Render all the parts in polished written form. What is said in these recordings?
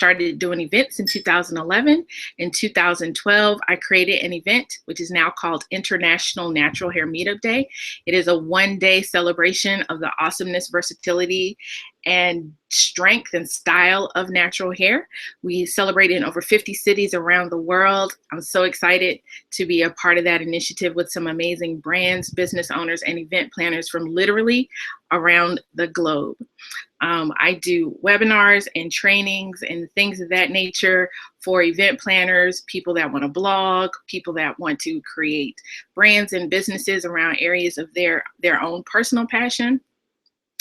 started doing events in 2011. In 2012, I created an event, which is now called International Natural Hair Meetup Day. It is a one-day celebration of the awesomeness, versatility, and strength and style of natural hair. We celebrate in over 50 cities around the world. I'm so excited to be a part of that initiative with some amazing brands, business owners, and event planners from literally around the globe. I do webinars and trainings and things of that nature for event planners, people that want to blog, people that want to create brands and businesses around areas of their own personal passion.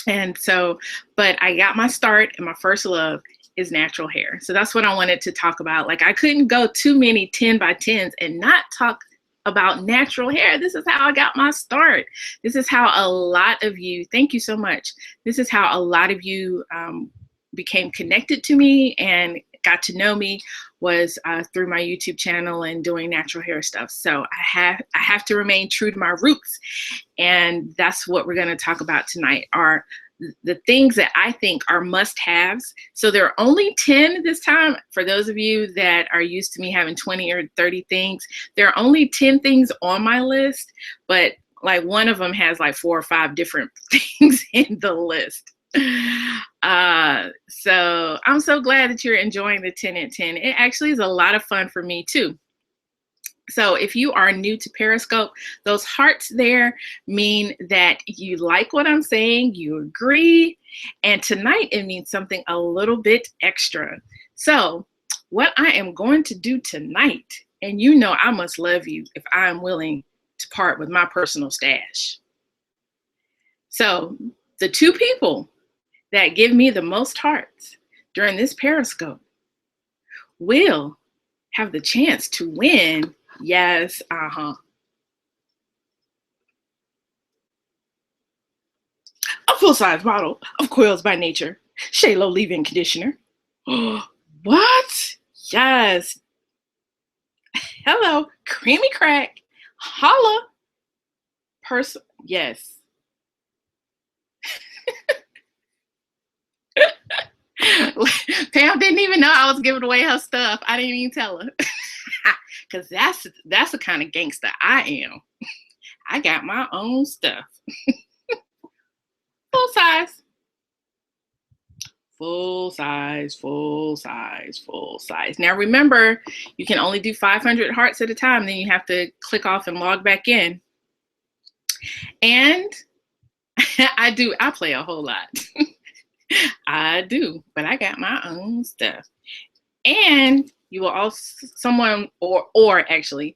And so, but I got my start, and my first love is natural hair. So that's what I wanted to talk about. Like, I couldn't go too many 10 by 10s and not talk about natural hair. This is how I got my start. This is how a lot of you, thank you so much. This is how a lot of you became connected to me and got to know me, was through my YouTube channel and doing natural hair stuff. So I have to remain true to my roots. And that's what we're going to talk about tonight, are the things that I think are must-haves. So there are only 10 this time. For those of you that are used to me having 20 or 30 things, there are only 10 things on my list, but like one of them has like 4 or 5 different things in the list. So I'm so glad that you're enjoying the 10 at 10. It actually is a lot of fun for me too. So if you are new to Periscope, those hearts there mean that you like what I'm saying, you agree, and tonight it means something a little bit extra. So what I am going to do tonight, and you know I must love you if I am willing to part with my personal stash. So the 2 people that give me the most hearts during this Periscope will have the chance to win. Yes, a full-size bottle of Coils by Nature Shea Low Leave-In Conditioner. What? Yes. Hello, Creamy Crack. Holla. Yes. Pam didn't even know I was giving away her stuff. I didn't even tell her. Because that's the kind of gangster I am. I got my own stuff. Full size. Full size, full size, full size. Now remember, you can only do 500 hearts at a time. Then you have to click off and log back in. And I play a whole lot. I do, but I got my own stuff. And you will also, actually,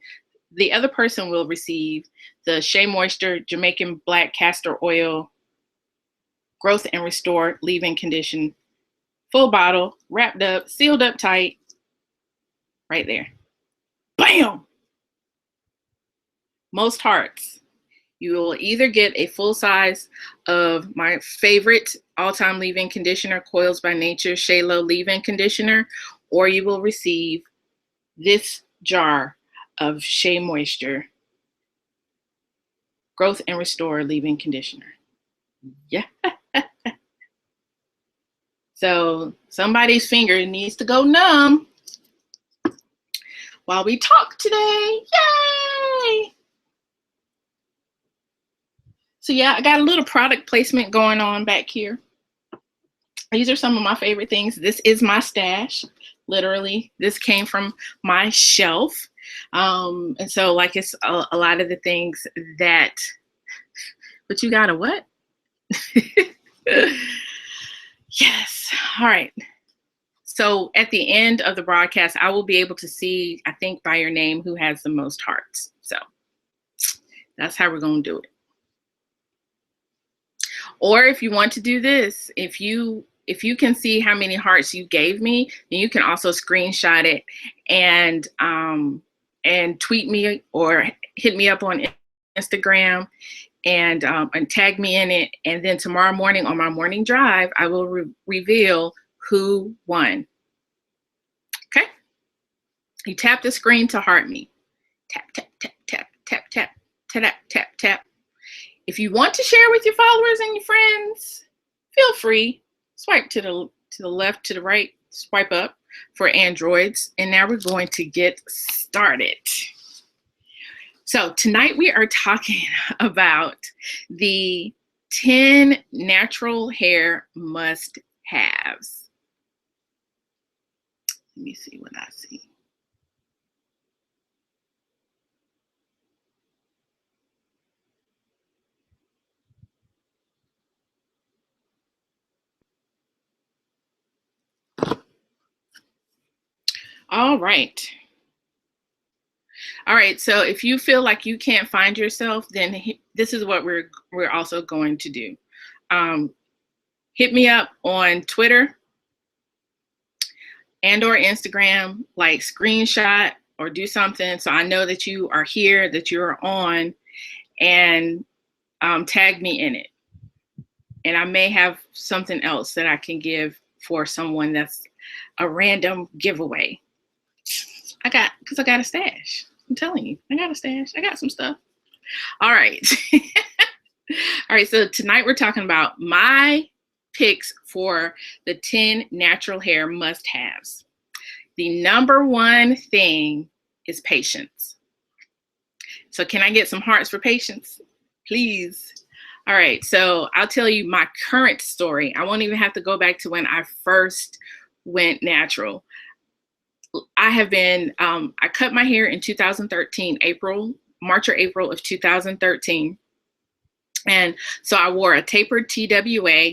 the other person will receive the Shea Moisture Jamaican Black Castor Oil Growth and Restore Leave-In Condition, full bottle, wrapped up, sealed up tight, right there. Bam! Most hearts. You will either get a full size of my favorite all-time leave-in conditioner, Coils by Nature Shea Low Leave-In Conditioner, or you will receive this jar of Shea Moisture Growth and Restore Leave-In Conditioner. Yeah. So somebody's finger needs to go numb while we talk today. Yay! So yeah, I got a little product placement going on back here. These are some of my favorite things. This is my stash. Literally, this came from my shelf. And so like it's a lot of the things that, but you got a what? Yes. All right. So at the end of the broadcast, I will be able to see, I think by your name, who has the most hearts. So that's how we're going to do it. Or if you want to do this, if you can see how many hearts you gave me, then you can also screenshot it and tweet me or hit me up on Instagram and tag me in it. And then tomorrow morning on my morning drive, I will reveal who won. Okay? You tap the screen to heart me. Tap, tap, tap, tap, tap, tap, tap, tap, tap. If you want to share with your followers and your friends, feel free. Swipe to the left, to the right, swipe up. for Androids. And now we're going to get started. So tonight we are talking about the 10 natural hair must-haves. Let me see what I see. All right. All right, so if you feel like you can't find yourself, then this is what we're also going to do. Hit me up on Twitter and or Instagram, like screenshot or do something so I know that you are here, that you're on, and tag me in it. And I may have something else that I can give for someone that's a random giveaway. Because I got a stash. I'm telling you, I got a stash. I got some stuff. All right. All right, so tonight we're talking about my picks for the 10 natural hair must-haves. The number one thing is patience. So can I get some hearts for patience, please? All right, so I'll tell you my current story. I won't even have to go back to when I first went natural. I have been, I cut my hair in 2013, March or April of 2013. And so I wore a tapered TWA.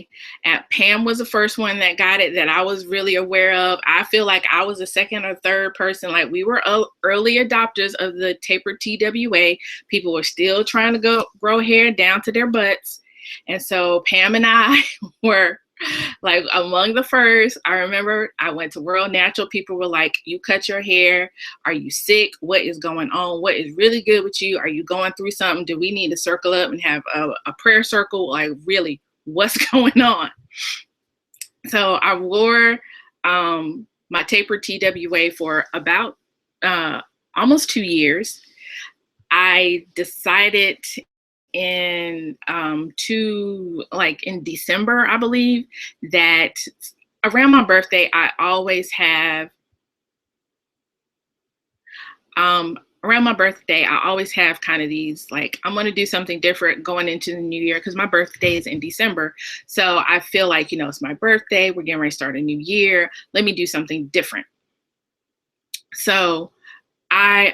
Pam was the first one that got it that I was really aware of. I feel like I was the second or third person. Like, we were early adopters of the tapered TWA. People were still trying to grow hair down to their butts. And so Pam and I were like among the first. I remember I went to World Natural. People were like, you cut your hair. Are you sick? What is going on? What is really good with you? Are you going through something? Do we need to circle up and have a prayer circle? Like, really, what's going on? So I wore my tapered TWA for about almost 2 years. I decided in December, I believe, that around my birthday, I always have kind of these, like, I'm going to do something different going into the new year because my birthday is in December. So I feel like, it's my birthday. We're getting ready to start a new year. Let me do something different. So I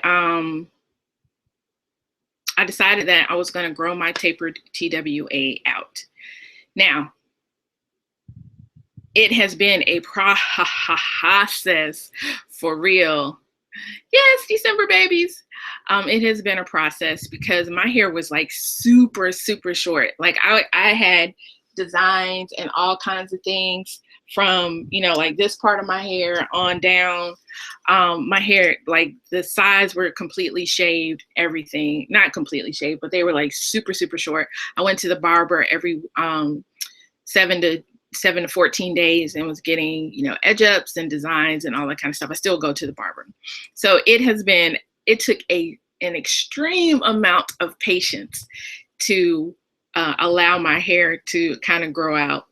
decided that I was going to grow my tapered TWA out. Now, it has been a process for real. Yes, December babies. It has been a process because my hair was like super, super short. Like, I had designs and all kinds of things from, like this part of my hair on down. My hair, like the sides were completely shaved, everything, not completely shaved, but they were like super, super short. I went to the barber every 7 to 14 days and was getting, edge ups and designs and all that kind of stuff. I still go to the barber. So it took an extreme amount of patience to allow my hair to kind of grow out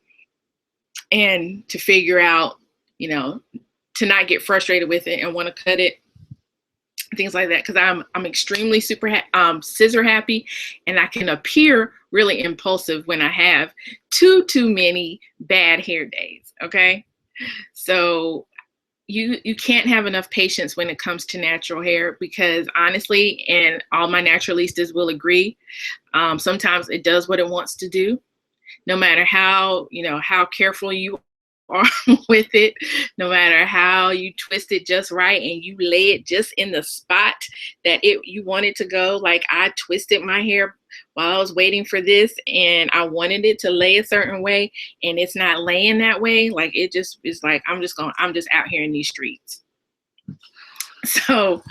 and to figure out, to not get frustrated with it and want to cut it, things like that. Because I'm extremely super scissor happy, and I can appear really impulsive when I have too many bad hair days. Okay, so you can't have enough patience when it comes to natural hair, because honestly, and all my naturalistas will agree, sometimes it does what it wants to do. No matter how careful you are with it, no matter how you twist it just right and you lay it just in the spot that you want it to go. Like, I twisted my hair while I was waiting for this, and I wanted it to lay a certain way, and it's not laying that way. Like, it just is like, I'm just out here in these streets. So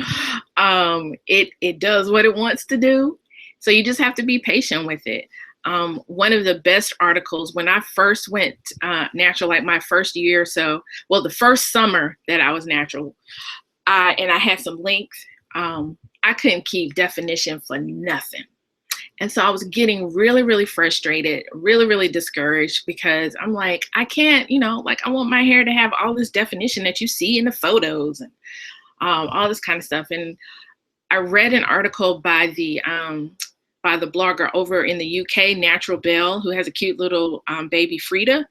it does what it wants to do. So you just have to be patient with it. One of the best articles when I first went natural, like my first year or so, well, the first summer that I was natural, and I had some length, I couldn't keep definition for nothing. And so I was getting really, really frustrated, really, really discouraged because I'm like, I can't, like I want my hair to have all this definition that you see in the photos and all this kind of stuff. And I read an article by the blogger over in the UK, Natural Belle, who has a cute little baby Frida.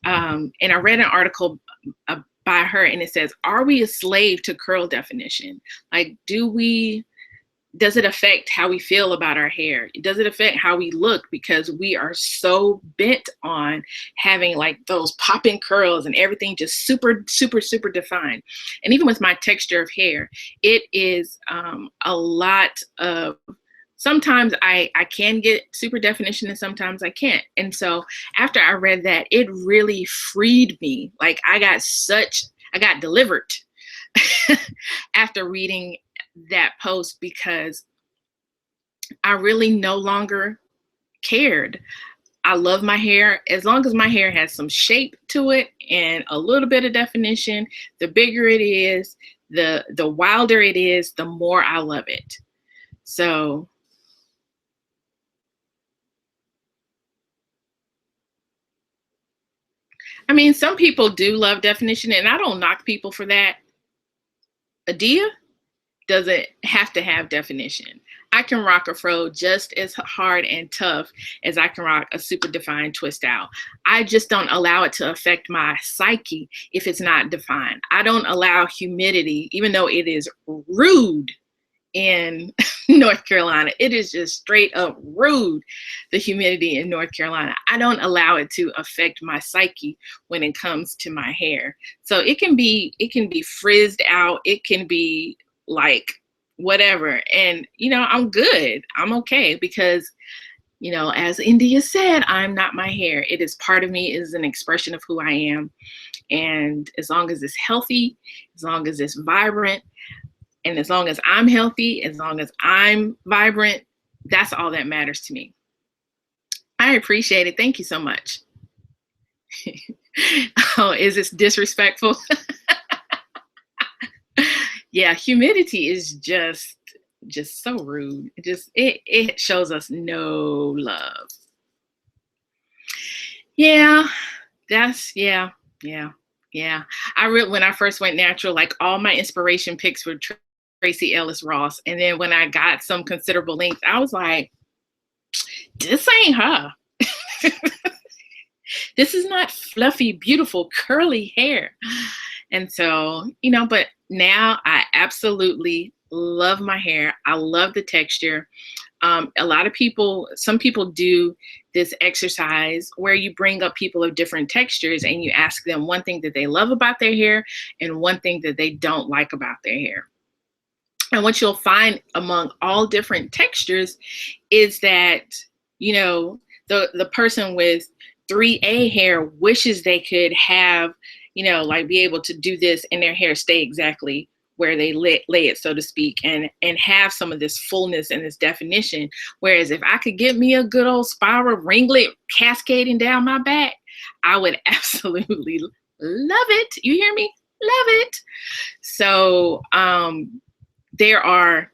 And I read an article by her, and it says, "Are we a slave to curl definition? Like, does it affect how we feel about our hair? Does it affect how we look? Because we are so bent on having like those popping curls and everything just super, super, super defined. And even with my texture of hair, it is a lot of, sometimes I can get super definition and sometimes I can't. And so after I read that, it really freed me. Like I got delivered after reading that post, because I really no longer cared. I love my hair. As long as my hair has some shape to it and a little bit of definition, the bigger it is, the wilder it is, the more I love it. So I mean, some people do love definition, and I don't knock people for that. Adeea doesn't have to have definition. I can rock a fro just as hard and tough as I can rock a super defined twist out. I just don't allow it to affect my psyche if it's not defined. I don't allow humidity, even though it is rude in North Carolina. It is just straight up rude, the humidity in North Carolina. I don't allow it to affect my psyche when it comes to my hair. So it can be frizzed out. It can be like whatever. And, I'm good. I'm okay because, as India said, I'm not my hair. It is part of me. It is an expression of who I am. And as long as it's healthy, as long as it's vibrant, and as long as I'm healthy, as long as I'm vibrant, that's all that matters to me. I appreciate it. Thank you so much. Oh, is this disrespectful? Yeah, humidity is just so rude. It shows us no love. Yeah, yeah. When I first went natural, like all my inspiration picks were Tracy Ellis Ross. And then when I got some considerable length, I was like, this ain't her. This is not fluffy, beautiful, curly hair. And so, but now I absolutely love my hair. I love the texture. Some people do this exercise where you bring up people of different textures and you ask them one thing that they love about their hair and one thing that they don't like about their hair. And what you'll find among all different textures is that, the person with 3A hair wishes they could have, like be able to do this and their hair stay exactly where they lay it, so to speak, and have some of this fullness and this definition. Whereas if I could get me a good old spiral ringlet cascading down my back, I would absolutely love it. You hear me? Love it. So there are,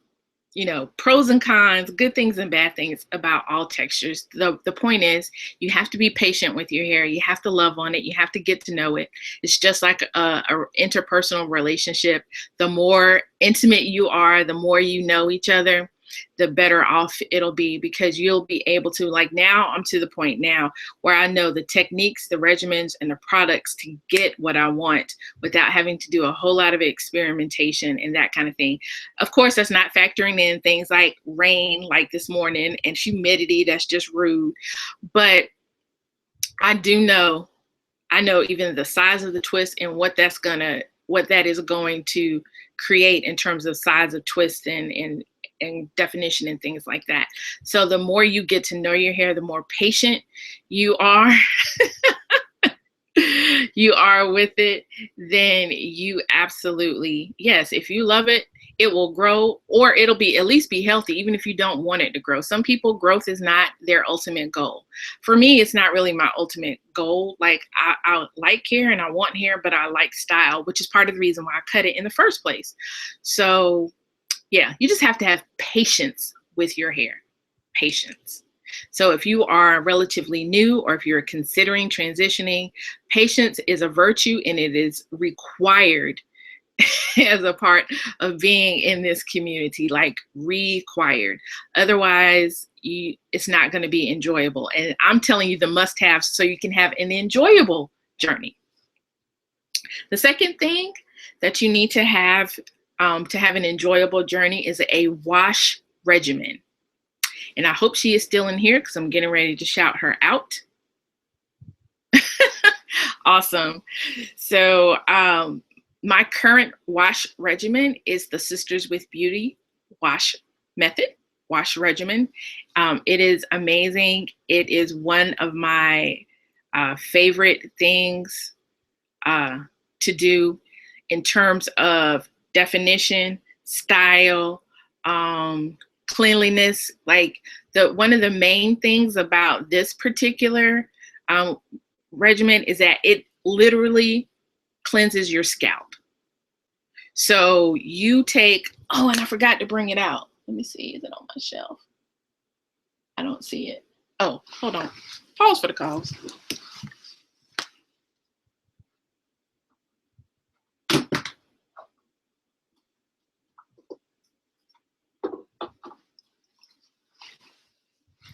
pros and cons, good things and bad things about all textures. The point is, you have to be patient with your hair. You have to love on it. You have to get to know it. It's just like a interpersonal relationship. The more intimate you are, the more you know each other, the better off it'll be, because you'll be able to, like, now I'm to the point now where I know the techniques, the regimens, and the products to get what I want without having to do a whole lot of experimentation and that kind of thing. Of course, that's not factoring in things like rain, like this morning, and humidity. That's just rude. But I know even the size of the twist and what that is going to create in terms of size of twist and definition and things like that. So the more you get to know your hair, the more patient you are with it, then you absolutely, yes, if you love it, it will grow, or it'll be at least be healthy, even if you don't want it to grow. Some people, growth is not their ultimate goal. For me, it's not really my ultimate goal. Like I like hair and I want hair, but I like style, which is part of the reason why I cut it in the first place. So yeah, you just have to have patience with your hair. patience. So if you are relatively new or if you're considering transitioning, patience is a virtue and it is required as a part of being in this community, like required. Otherwise, it's not going to be enjoyable. And I'm telling you the must-haves so you can have an enjoyable journey. The second thing that you need to have an enjoyable journey is a wash regimen. And I hope she is still in here because I'm getting ready to shout her out. Awesome. So my current wash regimen is the Sisters with Beauty wash regimen. It is amazing. It is one of my favorite things to do in terms of definition, style, cleanliness. Like one of the main things about this particular regimen is that it literally cleanses your scalp. So you take, oh, and I forgot to bring it out. Let me see, is it on my shelf? I don't see it. Oh, hold on. Pause for the calls.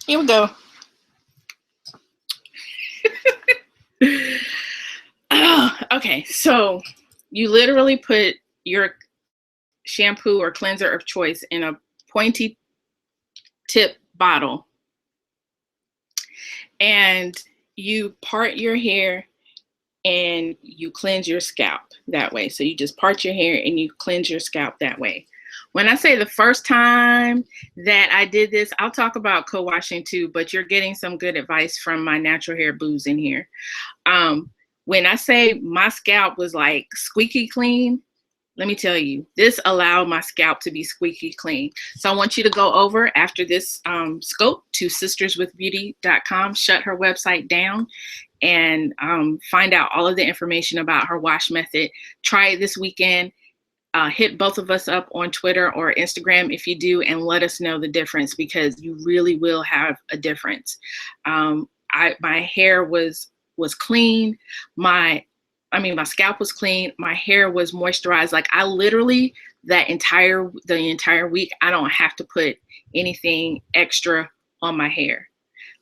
Here we go. Okay, so you literally put your shampoo or cleanser of choice in a pointy tip bottle and you part your hair and you cleanse your scalp that way. So you just part your hair and you cleanse your scalp that way. When I say the first time that I did this, I'll talk about co-washing too, but you're getting some good advice from my natural hair boos in here. When I say my scalp was like squeaky clean, let me tell you, this allowed my scalp to be squeaky clean. So I want you to go over after this scope to sisterswithbeauty.com, shut her website down, and find out all of the information about her wash method. Try it this weekend. Hit both of us up on Twitter or Instagram if you do, and let us know the difference, because you really will have a difference. My hair was clean. My scalp was clean. My hair was moisturized. Like I literally, the entire week, I don't have to put anything extra on my hair.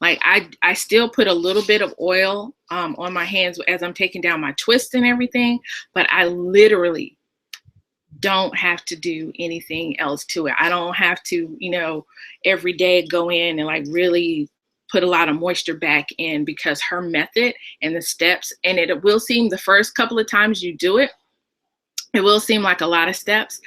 Like I still put a little bit of oil on my hands as I'm taking down my twist and everything, but I literally don't have to do anything else to it. I don't have to, every day go in and like really put a lot of moisture back in, because her method and the steps, and it will seem the first couple of times you do it, it will seem like a lot of steps,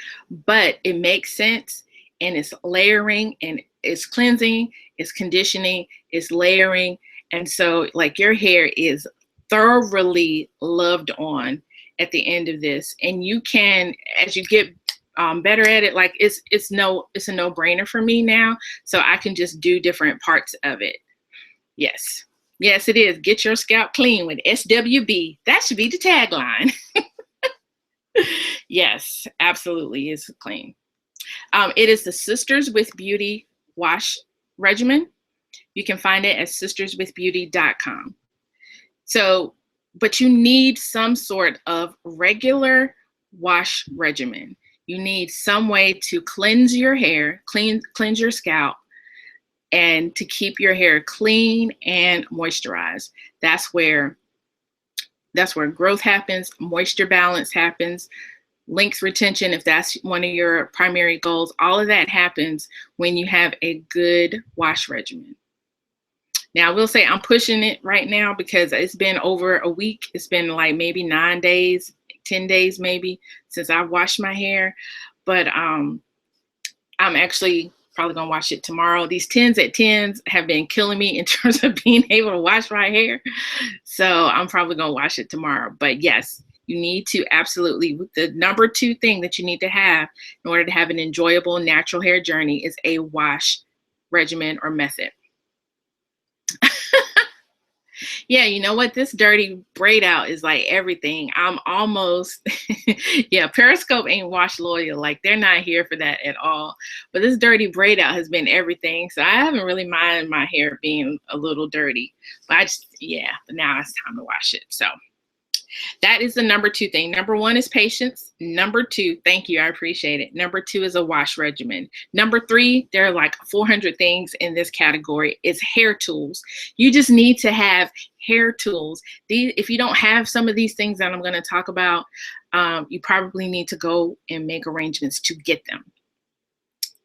but it makes sense, and it's layering, and it's cleansing, it's conditioning, it's layering. And so like your hair is thoroughly loved on at the end of this. And you can, as you get better at it, like it's a no-brainer for me now. So I can just do different parts of it. Yes, it is. Get your scalp clean with SWB. That should be the tagline. Yes, absolutely, it's clean. It is the Sisters with Beauty wash regimen. You can find it at sisterswithbeauty.com. So, but you need some sort of regular wash regimen. You need some way to cleanse your hair, cleanse your scalp, and to keep your hair clean and moisturized. That's where growth happens, moisture balance happens, length retention, if that's one of your primary goals. All of that happens when you have a good wash regimen. Now, I will say I'm pushing it right now because it's been over a week. It's been like maybe 9 days, 10 days maybe since I've washed my hair. But I'm actually probably gonna wash it tomorrow. These 10s at 10s have been killing me in terms of being able to wash my hair. So I'm probably gonna wash it tomorrow. But yes, you need to absolutely, the number 2 thing that you need to have in order to have an enjoyable natural hair journey is a wash regimen or method. Yeah, you know what? This dirty braid out is like everything. I'm almost, yeah, Periscope ain't wash loyal. Like they're not here for that at all. But this dirty braid out has been everything. So I haven't really minded my hair being a little dirty. But I just, yeah, but now it's time to wash it. So that is the number two thing. Number one is patience. Number two, thank you, I appreciate it. Number two is a wash regimen. Number three, there are like 400 things in this category. It's hair tools. You just need to have hair tools. If you don't have some of these things that I'm going to talk about, you probably need to go and make arrangements to get them,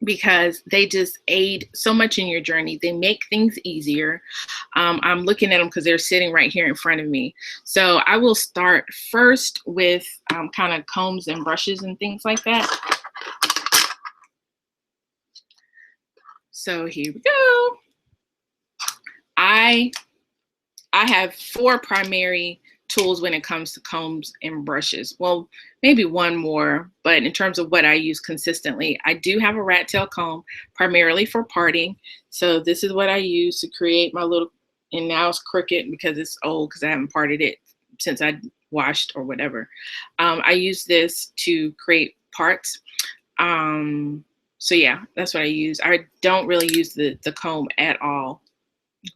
because they just aid so much in your journey. They make things easier. I'm looking at them because they're sitting right here in front of me. So I will start first with kind of combs and brushes and things like that. So here we go. I have four primary tools when it comes to combs and brushes. Well, maybe one more, but in terms of what I use consistently, I do have a rat tail comb primarily for parting. So this is what I use to create my little, and now it's crooked because it's old because I haven't parted it since I washed or whatever. I use this to create parts. So yeah, that's what I use. I don't really use the comb at all,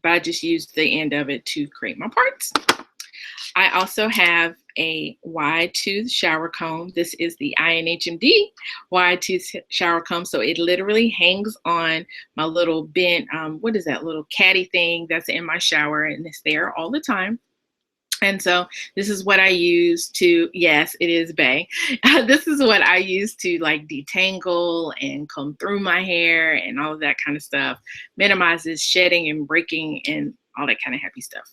but I just use the end of it to create my parts. I also have a wide tooth shower comb. This is the INHMD wide tooth shower comb. So it literally hangs on my little bent, what is that little caddy thing that's in my shower, and it's there all the time. And so this is what I use to, yes, it is Bay. This is what I use to like detangle and comb through my hair and all of that kind of stuff. Minimizes shedding and breaking and all that kind of happy stuff.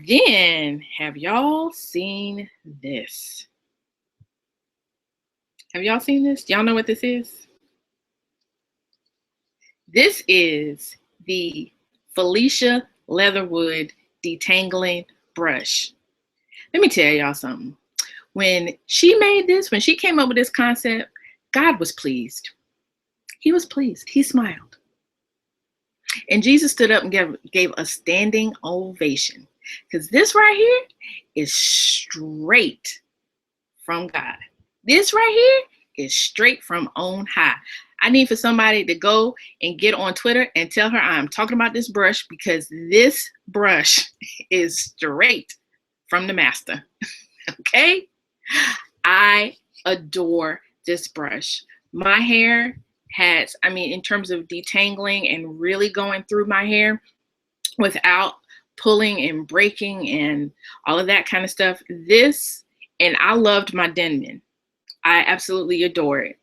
Then, have y'all seen this? Have y'all seen this? Y'all know what this is? This is the Felicia Leatherwood detangling brush. Let me tell y'all something. When she made this, when she came up with this concept, God was pleased. He was pleased. He smiled. And Jesus stood up and gave a standing ovation. Because this right here is straight from God. This right here is straight from on high. I need for somebody to go and get on Twitter and tell her I'm talking about this brush, because this brush is straight from the master. Okay? I adore this brush. My hair has, I mean, in terms of detangling and really going through my hair without pulling and breaking and all of that kind of stuff. This, and I loved my Denman. I absolutely adore it.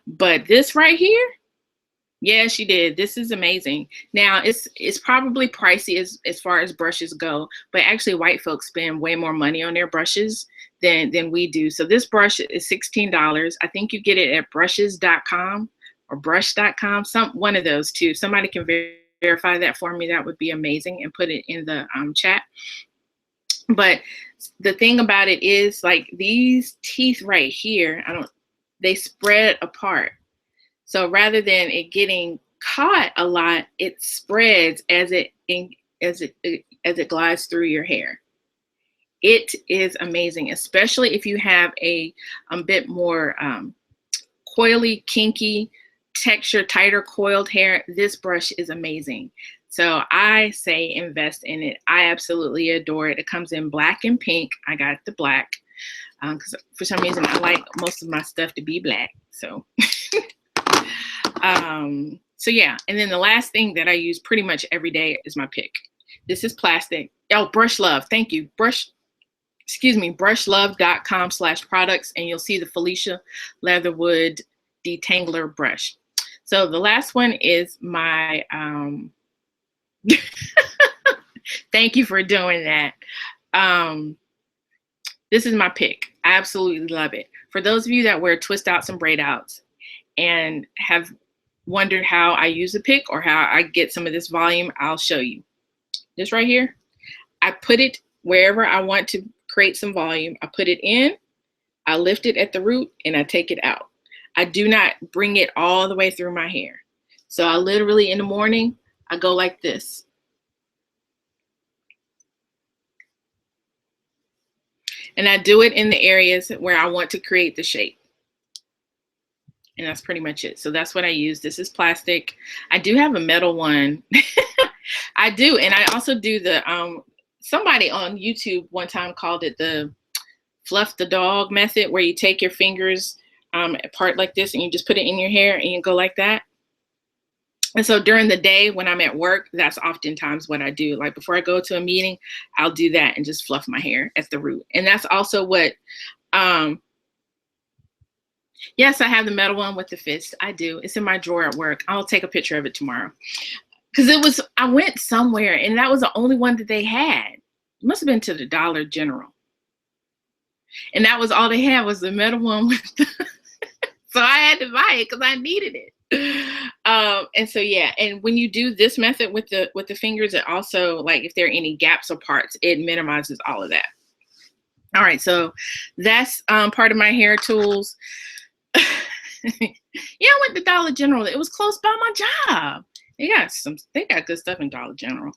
But this right here, yeah, she did. This is amazing. Now, it's probably pricey as far as brushes go, but actually white folks spend way more money on their brushes than we do. So this brush is $16. I think you get it at brushes.com or brush.com, one of those two. Somebody can verify that for me. That would be amazing, and put it in the chat. But the thing about it is, like, these teeth right here, they spread apart. So rather than it getting caught a lot, it spreads as it glides through your hair. It is amazing, especially if you have a bit more coily, kinky texture, tighter coiled hair. This brush is amazing. So I say invest in it. I absolutely adore it. It comes in black and pink. I got the black because for some reason I like most of my stuff to be black. So so yeah. And then the last thing that I use pretty much every day is my pick. This is plastic. Oh, Brush Love. Thank you. Brushlove.com/products, and you'll see the Felicia Leatherwood detangler brush. So the last one is my, thank you for doing that. This is my pick. I absolutely love it. For those of you that wear twist outs and braid outs and have wondered how I use a pick or how I get some of this volume, I'll show you. This right here, I put it wherever I want to create some volume. I put it in, I lift it at the root, and I take it out. I do not bring it all the way through my hair. So I literally, in the morning, I go like this. And I do it in the areas where I want to create the shape. And that's pretty much it. So that's what I use. This is plastic. I do have a metal one. I do. And I also do the, somebody on YouTube one time called it the fluff the dog method, where you take your fingers apart like this and you just put it in your hair and you go like that. And so during the day when I'm at work, that's oftentimes what I do. Like before I go to a meeting, I'll do that and just fluff my hair at the root. And that's also what, yes, I have the metal one with the fist. I do. It's in my drawer at work. I'll take a picture of it tomorrow. Because I went somewhere and that was the only one that they had. It must have been to the Dollar General. And that was all they had, was the metal one. So I had to buy it because I needed it. And so, yeah. And when you do this method with the fingers, it also, like if there are any gaps or parts, it minimizes all of that. All right. So that's part of my hair tools. Yeah, I went to Dollar General. It was close by my job. They got good stuff in Dollar General.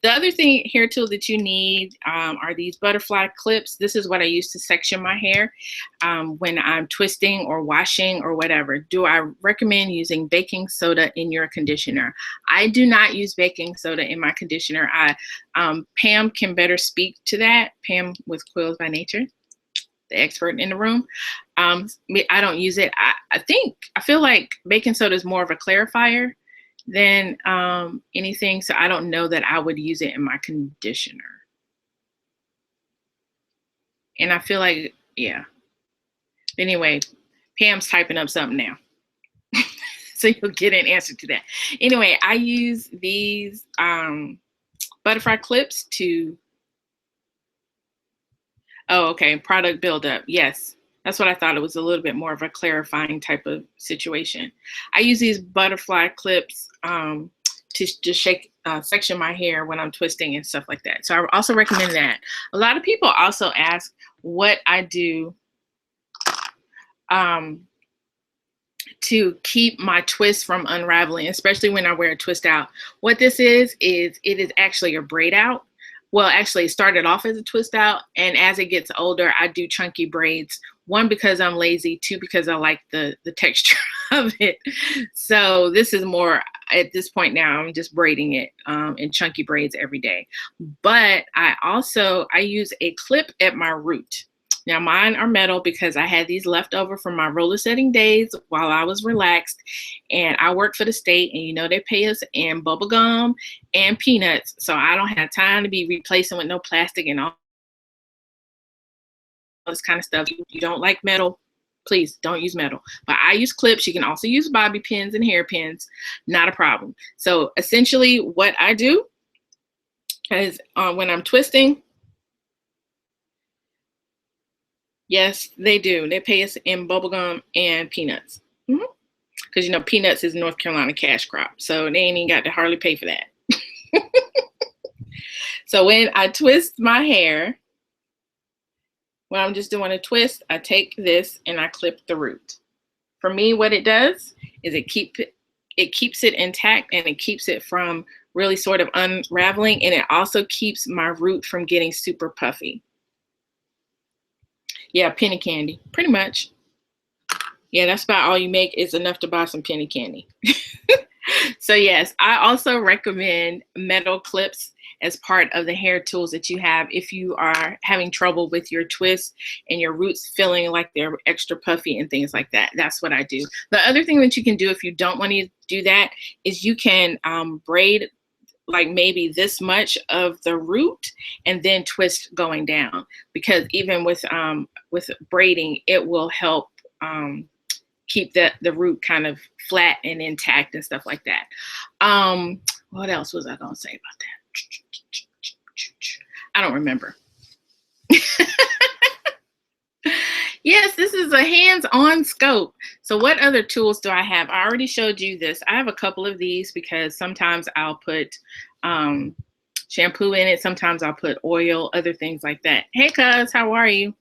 The other thing, hair tool that you need are these butterfly clips. This is what I use to section my hair when I'm twisting or washing or whatever. Do I recommend using baking soda in your conditioner? I do not use baking soda in my conditioner. Pam can better speak to that. Pam with Quills by Nature, the expert in the room. I don't use it. I feel like baking soda is more of a clarifier than anything. So I don't know that I would use it in my conditioner. And I feel like, yeah. Anyway, Pam's typing up something now. So you'll get an answer to that. Anyway, I use these butterfly clips to, oh, okay, product buildup. Yes. That's what I thought. It was a little bit more of a clarifying type of situation. I use these butterfly clips to just section my hair when I'm twisting and stuff like that. So I also recommend that. A lot of people also ask what I do to keep my twist from unraveling, especially when I wear a twist out. What this is it is actually a braid out. Well, actually, it started off as a twist out, and as it gets older, I do chunky braids. One, because I'm lazy. Two, because I like the texture of it. So this is more, at this point now, I'm just braiding it in chunky braids every day. But I use a clip at my root. Now mine are metal because I had these left over from my roller setting days while I was relaxed, and I work for the state, and you know they pay us in bubble gum and peanuts, so I don't have time to be replacing with no plastic and all this kind of stuff. You don't like metal, please don't use metal. But I use clips. You can also use bobby pins and hairpins, not a problem. So essentially what I do is when I'm twisting, yes, they do. They pay us in bubblegum and peanuts. Because, you know, peanuts is North Carolina cash crop. So they ain't even got to hardly pay for that. So when I twist my hair, when I'm just doing a twist, I take this and I clip the root. For me, what it does is it keeps it intact, and it keeps it from really sort of unraveling. And it also keeps my root from getting super puffy. Yeah, penny candy, pretty much. Yeah, that's about all you make, is enough to buy some penny candy. So yes, I also recommend metal clips as part of the hair tools that you have if you are having trouble with your twists and your roots feeling like they're extra puffy and things like that. That's what I do. The other thing that you can do if you don't want to do that is you can braid like maybe this much of the root and then twist going down, because even with braiding, it will help keep the root kind of flat and intact and stuff like that. What else was I gonna say about that? I don't remember. Yes, this is a hands-on scope. So what other tools do I have? I already showed you this. I have a couple of these because sometimes I'll put shampoo in it. Sometimes I'll put oil, other things like that. Hey, cuz, how are you?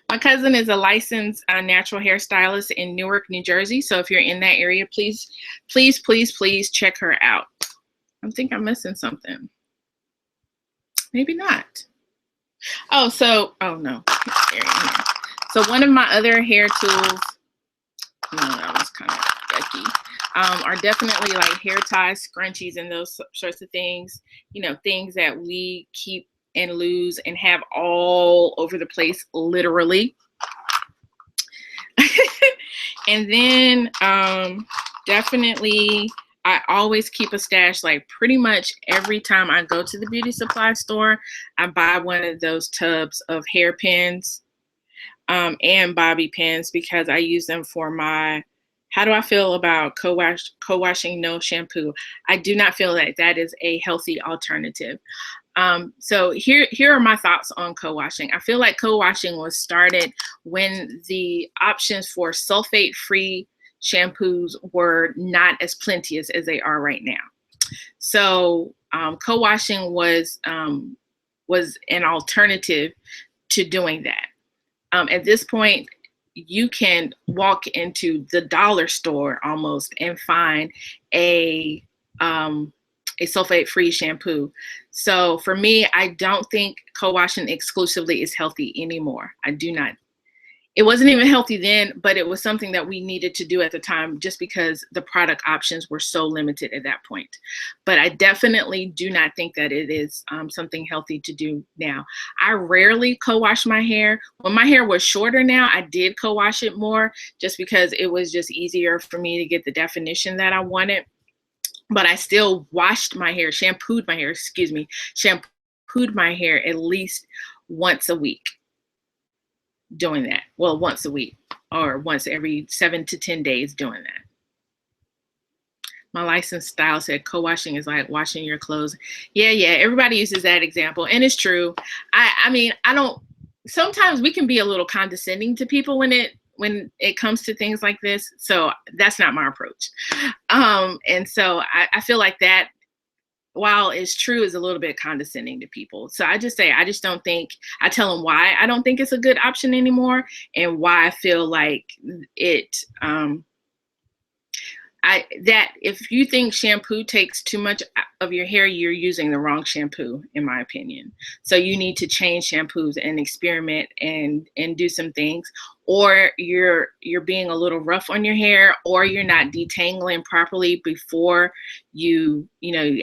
My cousin is a licensed natural hairstylist in Newark, New Jersey. So if you're in that area, please, please, please, please check her out. I think I'm missing something. Maybe not. Oh, oh no, it's scary in here. So one of my other hair tools, no, that was kind of yucky, are definitely like hair ties, scrunchies, and those sorts of things. You know, things that we keep and lose and have all over the place, literally. And then definitely, I always keep a stash. Like pretty much every time I go to the beauty supply store, I buy one of those tubs of hairpins and bobby pins, because I use them for my, how do I feel about co-washing no shampoo? I do not feel that that is a healthy alternative. So here are my thoughts on co-washing. I feel like co-washing was started when the options for sulfate-free shampoos were not as plenteous as they are right now. So co-washing was an alternative to doing that. At this point, you can walk into the dollar store almost and find a sulfate-free shampoo. So for me, I don't think co-washing exclusively is healthy anymore. I do not. It wasn't even healthy then, but it was something that we needed to do at the time just because the product options were so limited at that point. But I definitely do not think that it is something healthy to do now. I rarely co-wash my hair. When my hair was shorter now, I did co-wash it more just because it was just easier for me to get the definition that I wanted. But I still washed my hair, shampooed my hair at least once a week. Doing that. Well, once a week or once every 7 to 10 days doing that. My licensed style said co-washing is like washing your clothes. Yeah, everybody uses that example, and it's true. I mean, I don't, sometimes we can be a little condescending to people when it comes to things like this. So that's not my approach. And so I feel like that, while it's true, is a little bit condescending to people. So I just don't think, I tell them why I don't think it's a good option anymore and why I feel like it, that if you think shampoo takes too much of your hair, you're using the wrong shampoo, in my opinion. So you need to change shampoos and experiment and do some things, or you're being a little rough on your hair, or you're not detangling properly before you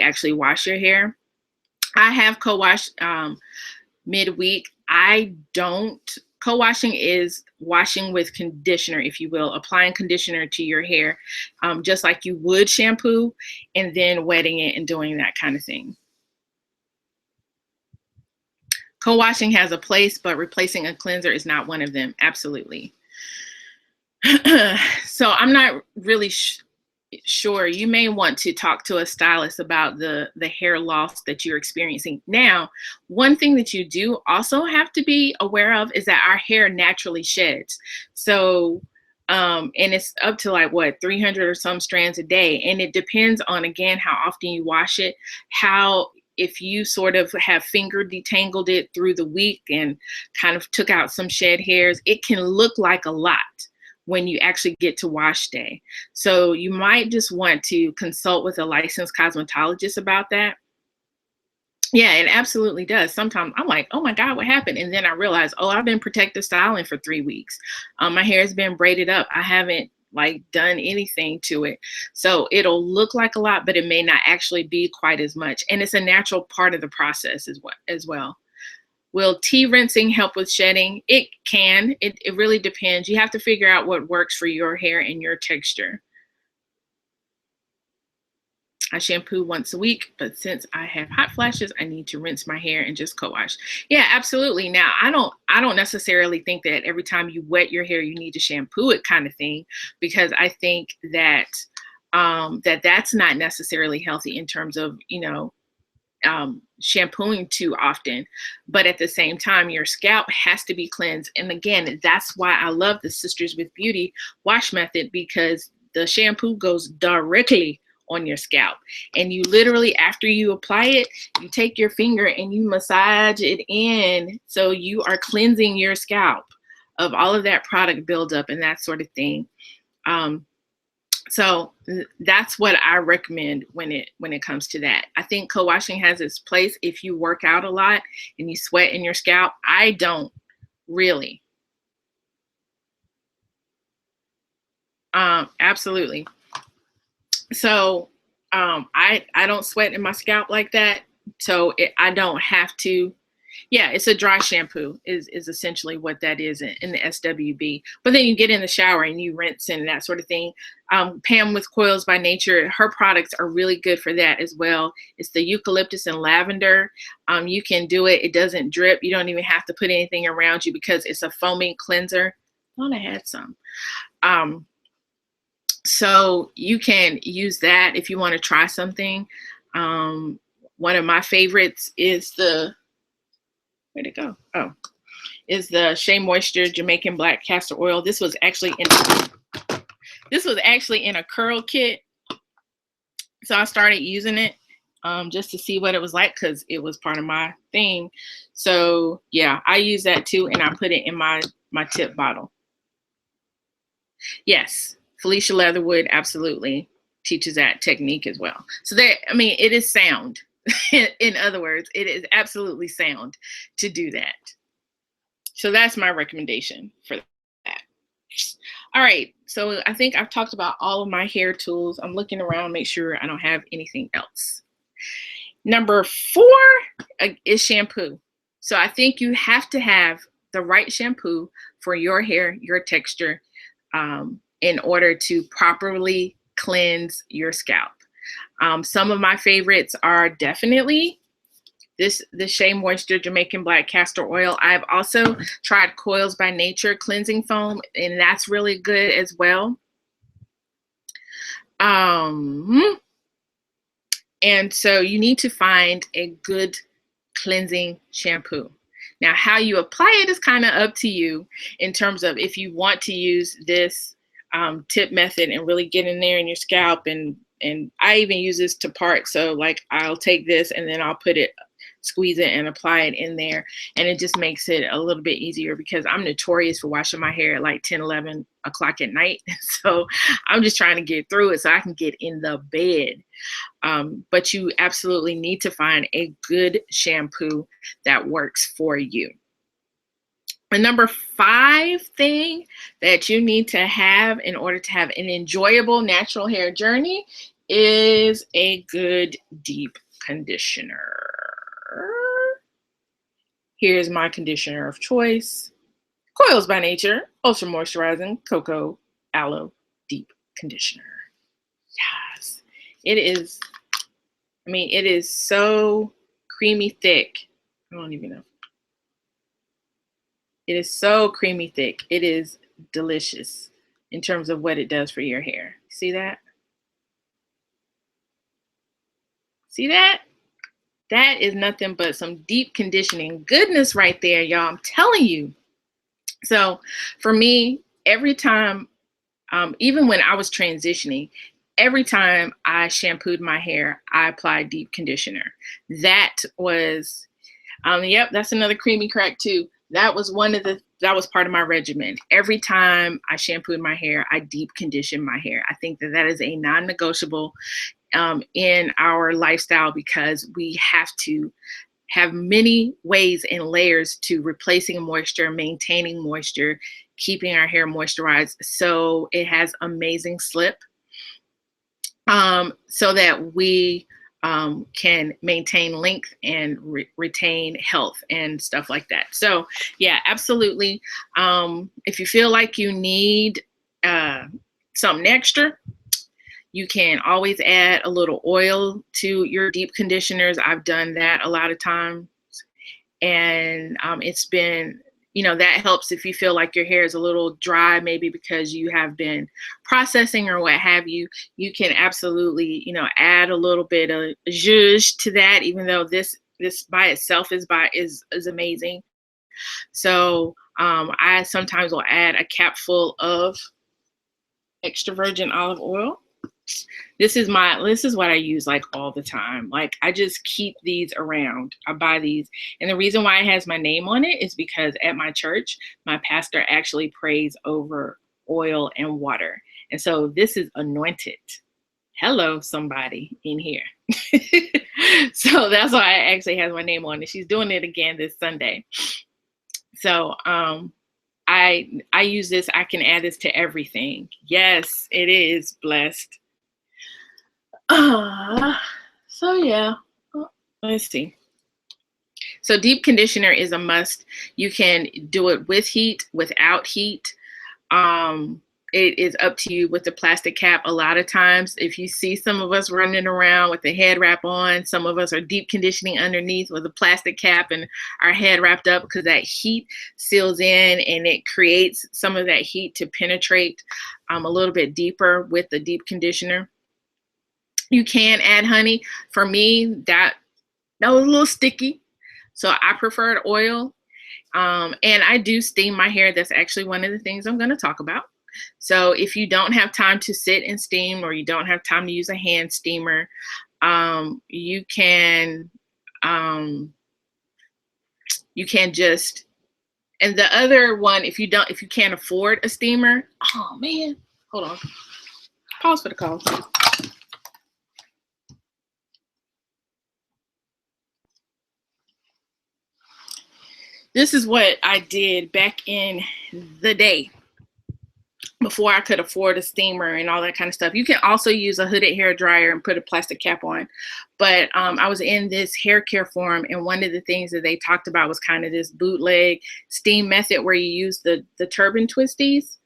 actually wash your hair. I have co-washed midweek. I don't. Co-washing is washing with conditioner, if you will, applying conditioner to your hair, just like you would shampoo, and then wetting it and doing that kind of thing. Co-washing has a place, but replacing a cleanser is not one of them. Absolutely. So I'm not really sure. You may want to talk to a stylist about the hair loss that you're experiencing. Now, one thing that you do also have to be aware of is that our hair naturally sheds. So, and it's up to like what, 300 or some strands a day. And it depends on, again, how often you wash it, if you sort of have finger detangled it through the week and kind of took out some shed hairs, it can look like a lot when you actually get to wash day. So you might just want to consult with a licensed cosmetologist about that. Yeah, it absolutely does. Sometimes I'm like, oh my God, what happened? And then I realize, oh, I've been protective styling for 3 weeks. My hair has been braided up. I haven't like done anything to it. So it'll look like a lot, but it may not actually be quite as much. And it's a natural part of the process as well. Will tea rinsing help with shedding? It can. It really depends. You have to figure out what works for your hair and your texture. I shampoo once a week, but since I have hot flashes, I need to rinse my hair and just co-wash. Yeah, absolutely. Now, I don't necessarily think that every time you wet your hair, you need to shampoo it kind of thing, because I think that that's not necessarily healthy in terms of, shampooing too often. But at the same time, your scalp has to be cleansed. And again, that's why I love the Sisters with Beauty wash method, because the shampoo goes directly on your scalp. And you literally, after you apply it, you take your finger and you massage it in. So you are cleansing your scalp of all of that product buildup and that sort of thing. So that's what I recommend when it comes to that. I think co-washing has its place if you work out a lot and you sweat in your scalp. I don't really. Absolutely. So I don't sweat in my scalp like that. So I don't have to. Yeah, it's a dry shampoo is essentially what that is in the SWB. But then you get in the shower and you rinse and that sort of thing. Pam with Coils by Nature, her products are really good for that as well. It's the eucalyptus and lavender. You can do it. It doesn't drip. You don't even have to put anything around you because it's a foaming cleanser. I thought I had some. So you can use that if you want to try something. One of my favorites is where'd it go? Oh, is the Shea Moisture Jamaican Black Castor Oil. This was actually in a curl kit. So I started using it just to see what it was like because it was part of my thing. So yeah, I use that too, and I put it in my tip bottle. Yes, Felicia Leatherwood absolutely teaches that technique as well. So it is sound. In other words, it is absolutely sound to do that. So that's my recommendation for that. All right, so I think I've talked about all of my hair tools. I'm looking around, make sure I don't have anything else. Number 4 is shampoo. So I think you have to have the right shampoo for your hair, your texture, in order to properly cleanse your scalp. Some of my favorites are definitely the Shea Moisture Jamaican Black Castor Oil. I've also tried Coils by Nature cleansing foam, and that's really good as well. And so you need to find a good cleansing shampoo. Now, how you apply it is kind of up to you in terms of if you want to use this tip method and really get in there in your scalp. And I even use this to part. So like I'll take this and then I'll squeeze it and apply it in there. And it just makes it a little bit easier because I'm notorious for washing my hair at like 10, 11 o'clock at night. So I'm just trying to get through it so I can get in the bed. But you absolutely need to find a good shampoo that works for you. The number 5 thing that you need to have in order to have an enjoyable natural hair journey is a good deep conditioner. Here's my conditioner of choice. Coils by Nature Ultra Moisturizing Cocoa Aloe Deep Conditioner. Yes, it is. It is so creamy thick. I don't even know. It is so creamy thick. It is delicious in terms of what it does for your hair. See that? See that? That is nothing but some deep conditioning goodness right there, y'all. I'm telling you. So for me, every time, even when I was transitioning, every time I shampooed my hair, I applied deep conditioner. That was, yep, that's another creamy crack too. That was that was part of my regimen. Every time I shampooed my hair, I deep conditioned my hair. I think that is a non-negotiable in our lifestyle because we have to have many ways and layers to replacing moisture, maintaining moisture, keeping our hair moisturized so it has amazing slip, so that we can maintain length and retain health and stuff like that. So yeah, absolutely. If you feel like you need something extra, you can always add a little oil to your deep conditioners. I've done that a lot of times. And it's been, that helps if you feel like your hair is a little dry, maybe because you have been processing or what have you. You can absolutely, add a little bit of zhuzh to that, even though this by itself is amazing. So I sometimes will add a capful of extra virgin olive oil. This is what I use like all the time. Like I just keep these around. I buy these. And the reason why it has my name on it is because at my church, my pastor actually prays over oil, and water. And so this is anointed. Hello, somebody in here. So that's why it actually has my name on it. She's doing it again this Sunday. So I use this. I can add this to everything. Yes, it is blessed. So yeah, let's see. So deep conditioner is a must. You can do it with heat, without heat. It is up to you with the plastic cap. A lot of times, if you see some of us running around with the head wrap on, some of us are deep conditioning underneath with a plastic cap and our head wrapped up, because that heat seals in and it creates some of that heat to penetrate a little bit deeper with the deep conditioner. You can add honey. For me, that was a little sticky, so I preferred oil. And I do steam my hair. That's actually one of the things I'm going to talk about. So if you don't have time to sit and steam, or you don't have time to use a hand steamer, you can just, and the other one, if you can't afford a steamer, oh man, hold on, pause for the call. This is what I did back in the day, before I could afford a steamer and all that kind of stuff. You can also use a hooded hair dryer and put a plastic cap on. But I was in this hair care forum, and one of the things that they talked about was kind of this bootleg steam method where you use the turban twisties,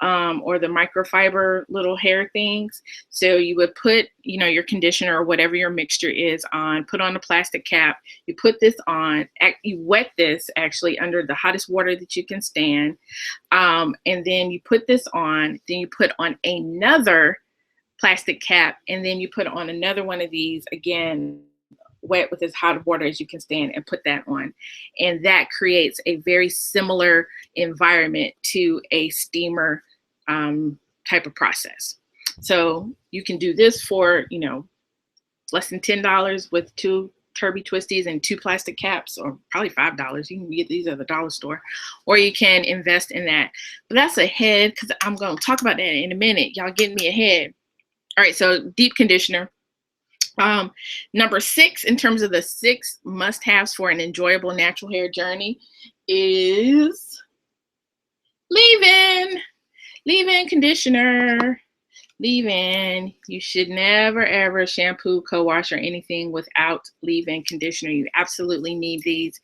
or the microfiber little hair things. So you would put, your conditioner or whatever your mixture is on, put on a plastic cap, you put this on, you wet this actually under the hottest water that you can stand. And then you put this on, then you put on another plastic cap, and then you put on another one of these, again, wet with as hot water as you can stand, and put that on. And that creates a very similar environment to a steamer type of process. So you can do this for, less than $10 with 2 Turby twisties and 2 plastic caps, or probably $5. You can get these at the dollar store, or you can invest in that. But that's ahead, because I'm going to talk about that in a minute. Y'all getting me ahead. All right, so deep conditioner. Number 6, in terms of the 6 must-haves for an enjoyable natural hair journey, is leave-in. Leave-in conditioner. Leave-in. You should never ever shampoo, co-wash, or anything without leave-in conditioner. You absolutely need these.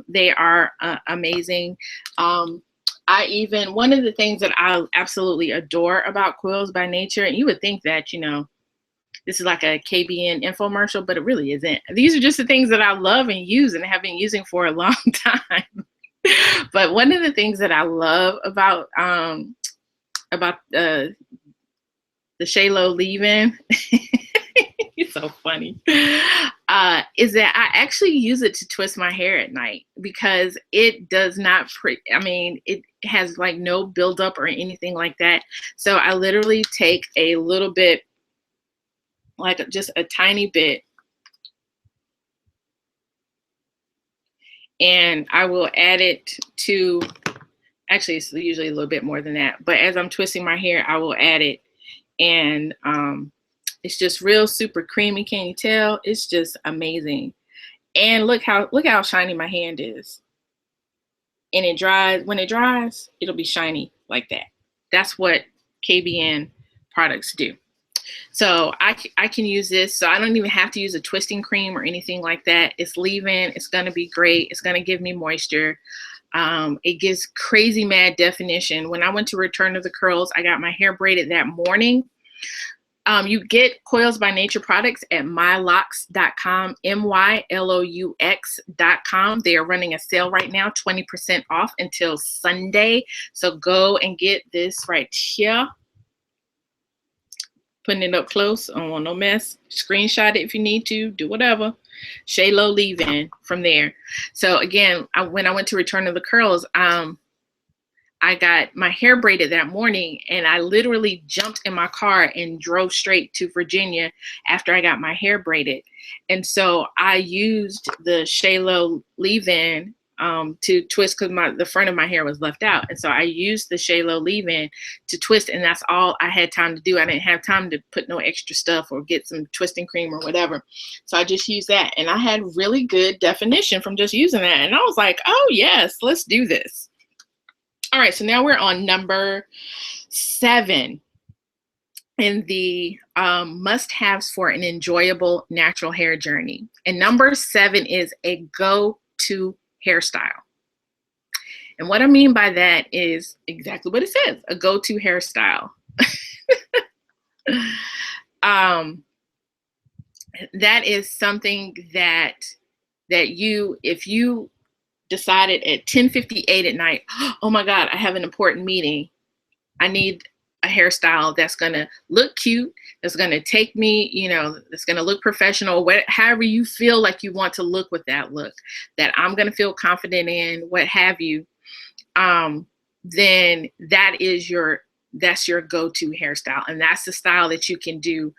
They are amazing. One of the things that I absolutely adore about Quills by Nature, and you would think that, this is like a KBN infomercial, but it really isn't. These are just the things that I love and use and have been using for a long time. But one of the things that I love about the Shaylo leave-in, it's so funny, is that I actually use it to twist my hair at night, because it does not, it has like no buildup or anything like that. So I literally take a little bit, like just a tiny bit, and I will add it to, actually it's usually a little bit more than that, but as I'm twisting my hair, I will add it, and it's just real super creamy. Can you tell? It's just amazing. And look how shiny my hand is. And it dries, when it dries, it'll be shiny like that. That's what KBN products do. So I can use this, so I don't even have to use a twisting cream or anything like that. It's leave-in. It's going to be great. It's going to give me moisture. It gives crazy mad definition. When I went to Return of the Curls, I got my hair braided that morning. You get Coils by Nature products at mylocks.com, MYLOUX.com. They are running a sale right now, 20% off until Sunday. So go and get this right here. Putting it up close. I don't want no mess. Screenshot it if you need to. Do whatever. Shaylo leave-in from there. So again, when I went to Return of the Curls, I got my hair braided that morning, and I literally jumped in my car and drove straight to Virginia after I got my hair braided. And so I used the Shaylo leave-in to twist because the front of my hair was left out. And so I used the Shalo leave-in to twist, and that's all I had time to do. I didn't have time to put no extra stuff or get some twisting cream or whatever. So I just used that, and I had really good definition from just using that. And I was like, oh yes, let's do this. All right, so now we're on number 7 in the must-haves for an enjoyable natural hair journey. And number 7 is a go-to hairstyle. And what I mean by that is exactly what it says, a go-to hairstyle. That is something that you, if you decided at 10:58 at night, oh my God, I have an important meeting, I need a hairstyle that's gonna look cute, that's gonna take me, you know, that's gonna look professional, however you feel like you want to look with that look, that I'm gonna feel confident in, what have you, then that's your go-to hairstyle. And that's the style that you can do.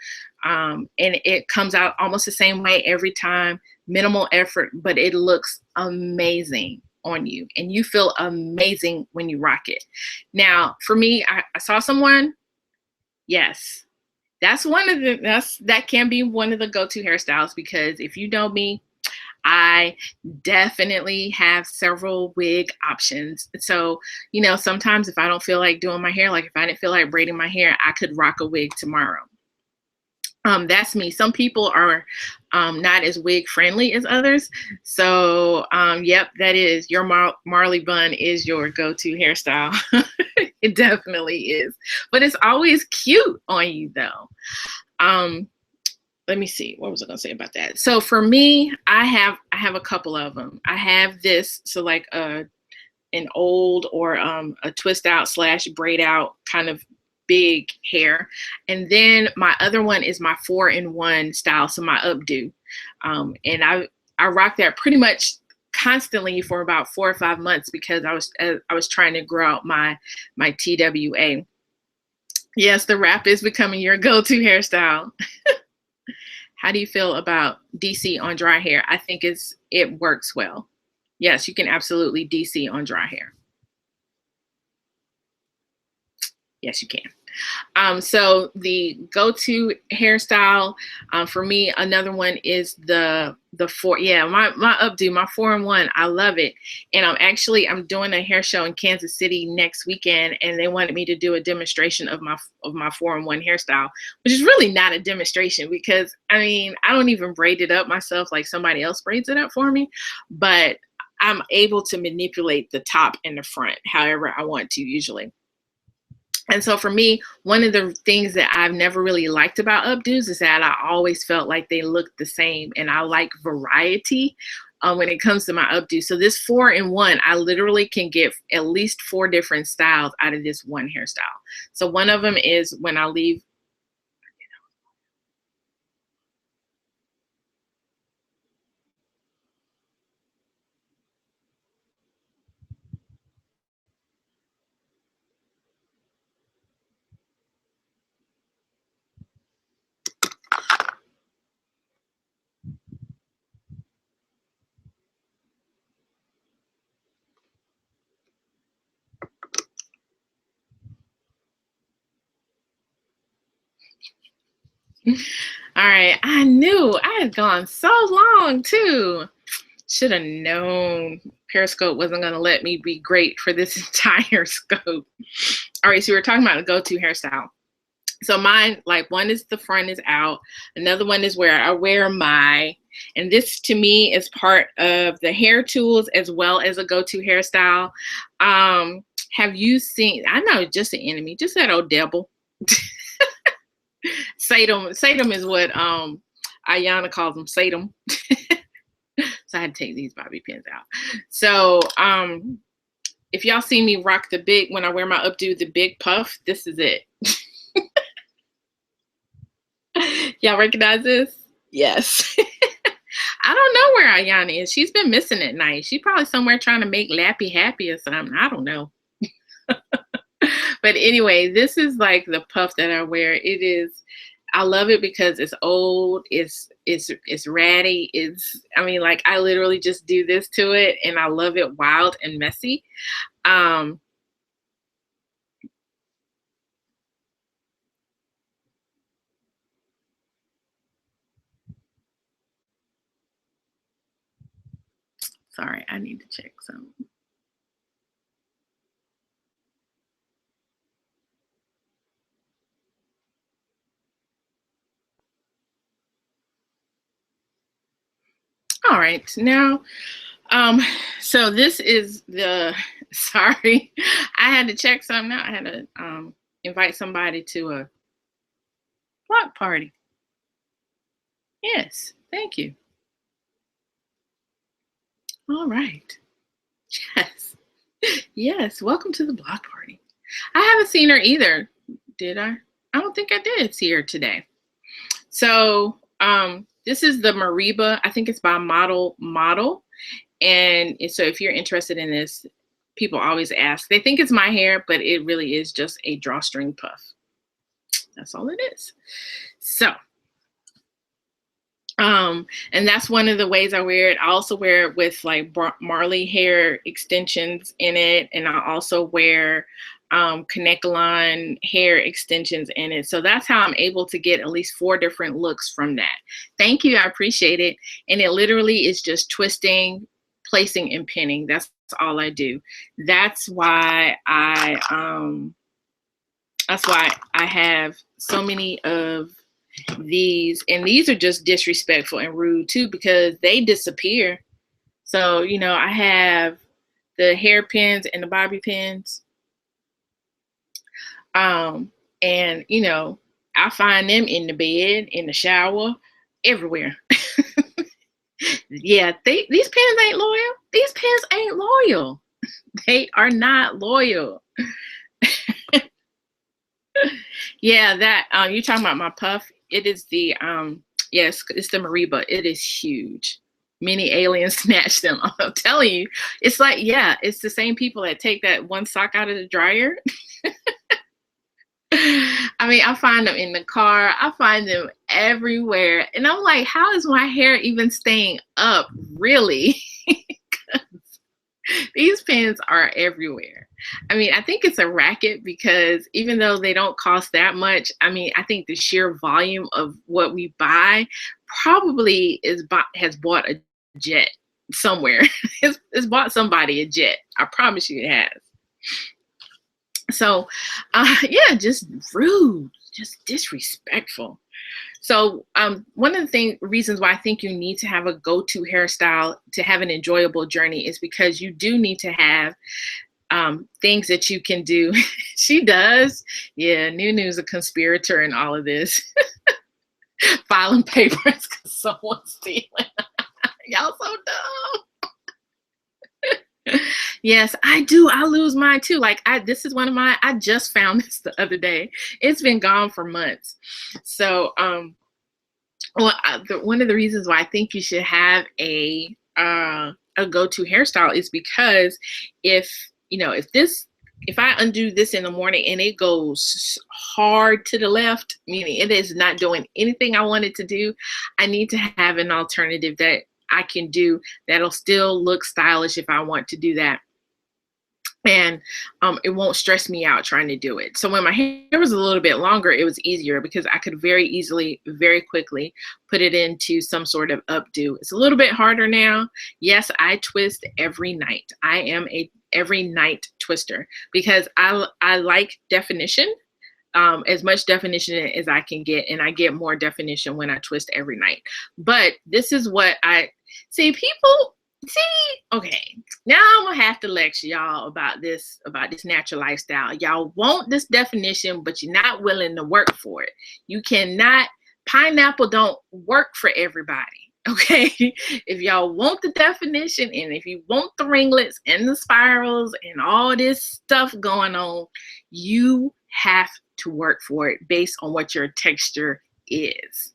And it comes out almost the same way every time, minimal effort, but it looks amazing on you, and you feel amazing when you rock it. Now, for me, I saw someone, yes, that can be one of the go-to hairstyles, because if you know me, I definitely have several wig options. So, you know, sometimes if I don't feel like doing my hair, like if I didn't feel like braiding my hair, I could rock a wig tomorrow. That's me. Some people are not as wig friendly as others. So, yep, that is your Marley bun is your go-to hairstyle. It definitely is. But it's always cute on you though. Let me see, what was I gonna say about that? So for me, I have a couple of them. I have this, so like an old or a twist out / braid out kind of big hair. And then my other one is my 4-in-1 style, so my updo. And I rock that pretty much constantly for about 4 or 5 months, because I was trying to grow out my TWA. Yes, the wrap is becoming your go-to hairstyle. How do you feel about DC on dry hair? I think it works well. Yes, you can absolutely DC on dry hair. Yes, you can. So the go-to hairstyle for me, another one is my updo, my 4-in-1. I love it. And I'm doing a hair show in Kansas City next weekend, and they wanted me to do a demonstration of my 4-in-1 hairstyle, which is really not a demonstration, because I mean, I don't even braid it up myself, like somebody else braids it up for me, but I'm able to manipulate the top and the front however I want to usually. And so for me, one of the things that I've never really liked about updos is that I always felt like they looked the same, and I like variety when it comes to my updo. So this 4-in-1, I literally can get at least 4 different styles out of this one hairstyle. So one of them is when I leave. All right, I knew I had gone so long too. Should have known Periscope wasn't going to let me be great for this entire scope. All right, so we're talking about a go-to hairstyle. So mine, like, one is the front is out. Another one is where I wear and this to me is part of the hair tools as well as a go-to hairstyle. Have you seen, I know just an enemy, just that old devil. Satan is what Ayana calls them, Satan. So I had to take these bobby pins out. So if y'all see me rock the big, when I wear my updo, the big puff, this is it. Y'all recognize this? Yes. I don't know where Ayana is. She's been missing at night. She's probably somewhere trying to make Lappy happy or something. I don't know. But anyway, this is like the puff that I wear. It is, I love it because it's old, it's ratty, I mean, like, I literally just do this to it, and I love it wild and messy. Um, Sorry, I need to check some. All right, now, um, so this is the sorry, I had to check something out. I had to invite somebody to a block party. Yes, thank you. All right. Yes. Yes, welcome to the block party. I haven't seen her either, did I? I don't think I did see her today. So, this is the Mariba. I think it's by Model. And so if you're interested in this, people always ask. They think it's my hair, but it really is just a drawstring puff. That's all it is. So, and that's one of the ways I wear it. I also wear it with like Marley hair extensions in it, and I also wear Kanekalon hair extensions in it. So that's how I'm able to get at least 4 different looks from that. Thank you, I appreciate it. And it literally is just twisting, placing, and pinning. That's all I do. That's why I have so many of these, and these are just disrespectful and rude too because they disappear. So, you know, I have the hairpins and the bobby pins. And you know, I find them in the bed, in the shower, everywhere. Yeah, these pins ain't loyal. These pins ain't loyal. They are not loyal. Yeah, that you're talking about my puff. It is the yes, it's the Mariba. It is huge. Many aliens snatched them. I'm telling you, it's like, yeah, it's the same people that take that one sock out of the dryer. I mean, I find them in the car. I find them everywhere. And I'm like, how is my hair even staying up, really? These pins are everywhere. I mean, I think it's a racket because even though they don't cost that much, I mean, I think the sheer volume of what we buy probably has bought a jet somewhere. It's bought somebody a jet. I promise you it has. So, yeah, just rude, just disrespectful. So, one of the reasons why I think you need to have a go-to hairstyle to have an enjoyable journey is because you do need to have things that you can do. She does. Yeah, Nunu's a conspirator in all of this. Filing papers because someone's stealing. Y'all so dumb. Yes, I do. I lose mine too. Like this is one of my, I just found this the other day. It's been gone for months. So, well, one of the reasons why I think you should have a go-to hairstyle is because if I undo this in the morning and it goes hard to the left, meaning it is not doing anything I want it to do, I need to have an alternative that I can do that'll still look stylish if I want to do that. And it won't stress me out trying to do it. So when my hair was a little bit longer, it was easier because I could very easily, very quickly put it into some sort of updo. It's a little bit harder now. Yes, I twist every night. I am a every night twister because I like definition, as much definition as I can get, and I get more definition when I twist every night. But this is what I see people. Okay, now I'm gonna have to lecture y'all about this natural lifestyle. Y'all want this definition, but you're not willing to work for it. You cannot, pineapple don't work for everybody. Okay, if y'all want the definition and if you want the ringlets and the spirals and all this stuff going on, you have to work for it based on what your texture is.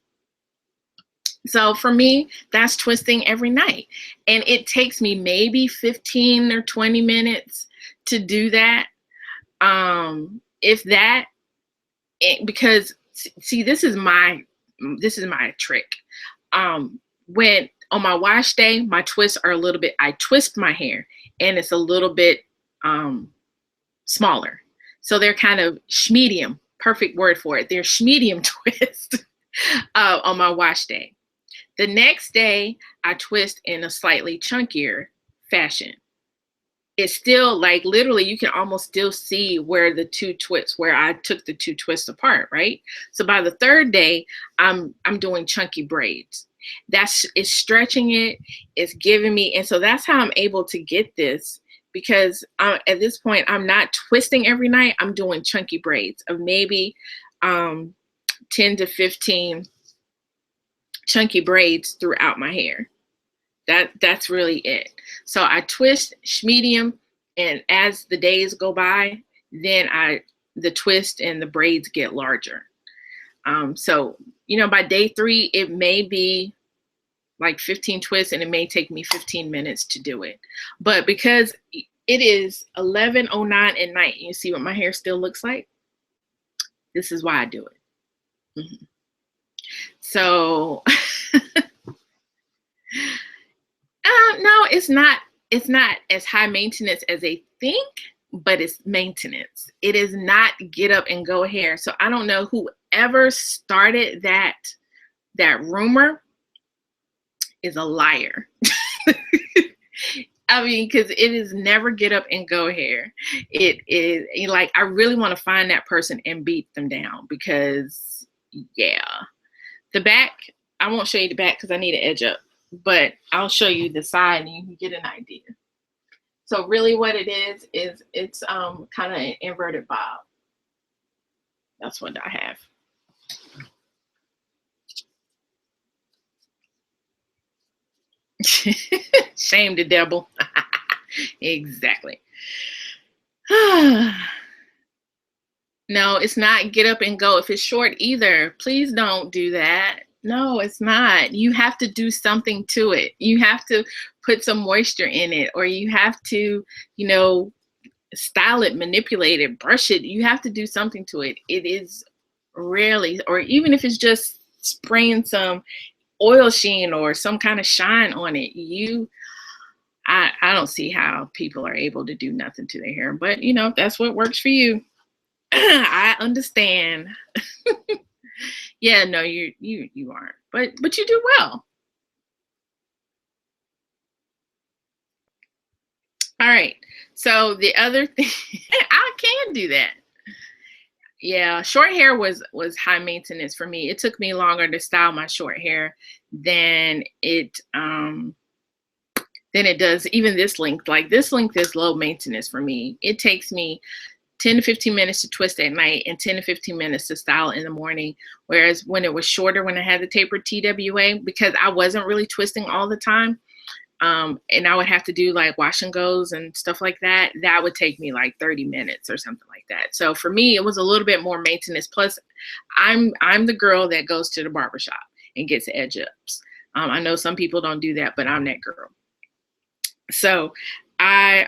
So for me, that's twisting every night. And it takes me maybe 15 or 20 minutes to do that. If that, because See, this is my trick. When on my wash day, my twists are a little bit, I twist my hair and it's a little bit smaller. So they're kind of schmedium, perfect word for it. They're schmedium twist on my wash day. The next day, I twist in a slightly chunkier fashion. It's still like literally you can almost still see where the two twists, where I took the two twists apart, right? So by the third day, I'm doing chunky braids. It's stretching it, it's giving me, and so that's how I'm able to get this, because at this point I'm not twisting every night. I'm doing chunky braids of maybe 10 to 15 chunky braids throughout my hair. That's really it. So I twist schmedium, and as the days go by, then the twist and the braids get larger. So, by day 3, it may be like 15 twists, and it may take me 15 minutes to do it. But because it is 11:09 at night, and you see what my hair still looks like, this is why I do it. Mm-hmm. So, no, it's not as high maintenance as they think, but it's maintenance. It is not get up and go hair. So I don't know whoever started that rumor is a liar. I mean, because it is never get up and go hair. It is like, I really want to find that person and beat them down, because yeah, the back, I won't show you the back because I need to edge up, but I'll show you the side and you can get an idea. So really what it is it's kind of an inverted bob. That's what I have. Shame the devil. Exactly. No, it's not get up and go if it's short either. Please don't do that. No, it's not. You have to do something to it. You have to put some moisture in it, or you have to, style it, manipulate it, brush it. You have to do something to it. It is rarely, or even if it's just spraying some oil sheen or some kind of shine on it, I don't see how people are able to do nothing to their hair. But if that's what works for you, I understand. Yeah, no, you aren't, but you do well. All right. So the other thing, I can do that. Yeah, short hair was high maintenance for me. It took me longer to style my short hair than it does even this length. Like this length is low maintenance for me. It takes me 10 to 15 minutes to twist at night and 10 to 15 minutes to style in the morning. Whereas when it was shorter, when I had the tapered TWA, because I wasn't really twisting all the time, and I would have to do like wash and goes and stuff like that, that would take me like 30 minutes or something like that. So for me, it was a little bit more maintenance. Plus, I'm the girl that goes to the barbershop and gets edge ups. I know some people don't do that, but I'm that girl. So I,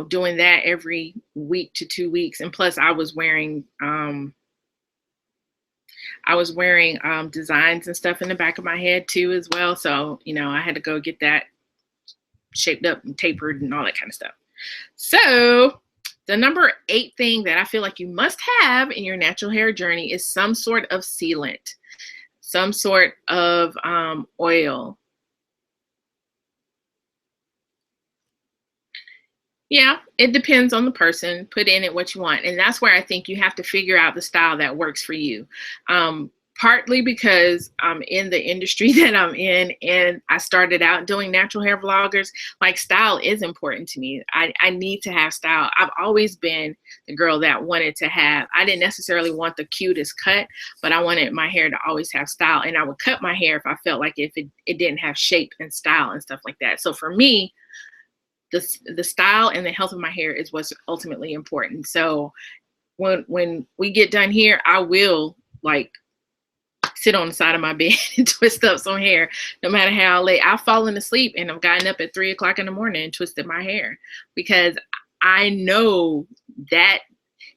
doing that every week to 2 weeks. And plus I was wearing designs and stuff in the back of my head too, as well. So, I had to go get that shaped up and tapered and all that kind of stuff. So the number 8 thing that I feel like you must have in your natural hair journey is some sort of sealant, some sort of oil. Yeah, it depends on the person. Put in it what you want. And that's where I think you have to figure out the style that works for you. Partly because I'm in the industry that I'm in, and I started out doing natural hair vloggers. Like, style is important to me. I need to have style. I've always been the girl that wanted to have, I didn't necessarily want the cutest cut, but I wanted my hair to always have style. And I would cut my hair if I felt like if it didn't have shape and style and stuff like that. So for me, the style and the health of my hair is what's ultimately important. So when we get done here, I will like sit on the side of my bed and twist up some hair, no matter how late. I've fallen asleep and I've gotten up at 3 o'clock in the morning and twisted my hair, because I know that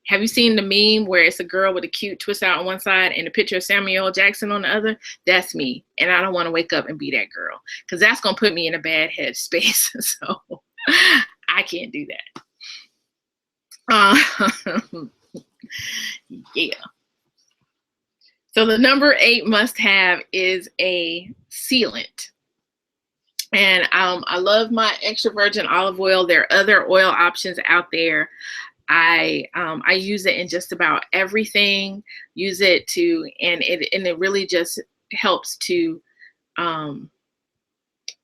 Have you seen the meme where it's a girl with a cute twist out on one side and a picture of Samuel L. Jackson on the other? That's me. And I don't want to wake up and be that girl, because that's going to put me in a bad headspace. So I can't do that. Yeah. So the number 8 must have is a sealant. And I love my extra virgin olive oil. There are other oil options out there. I use it in just about everything. Use it to, and it really just helps to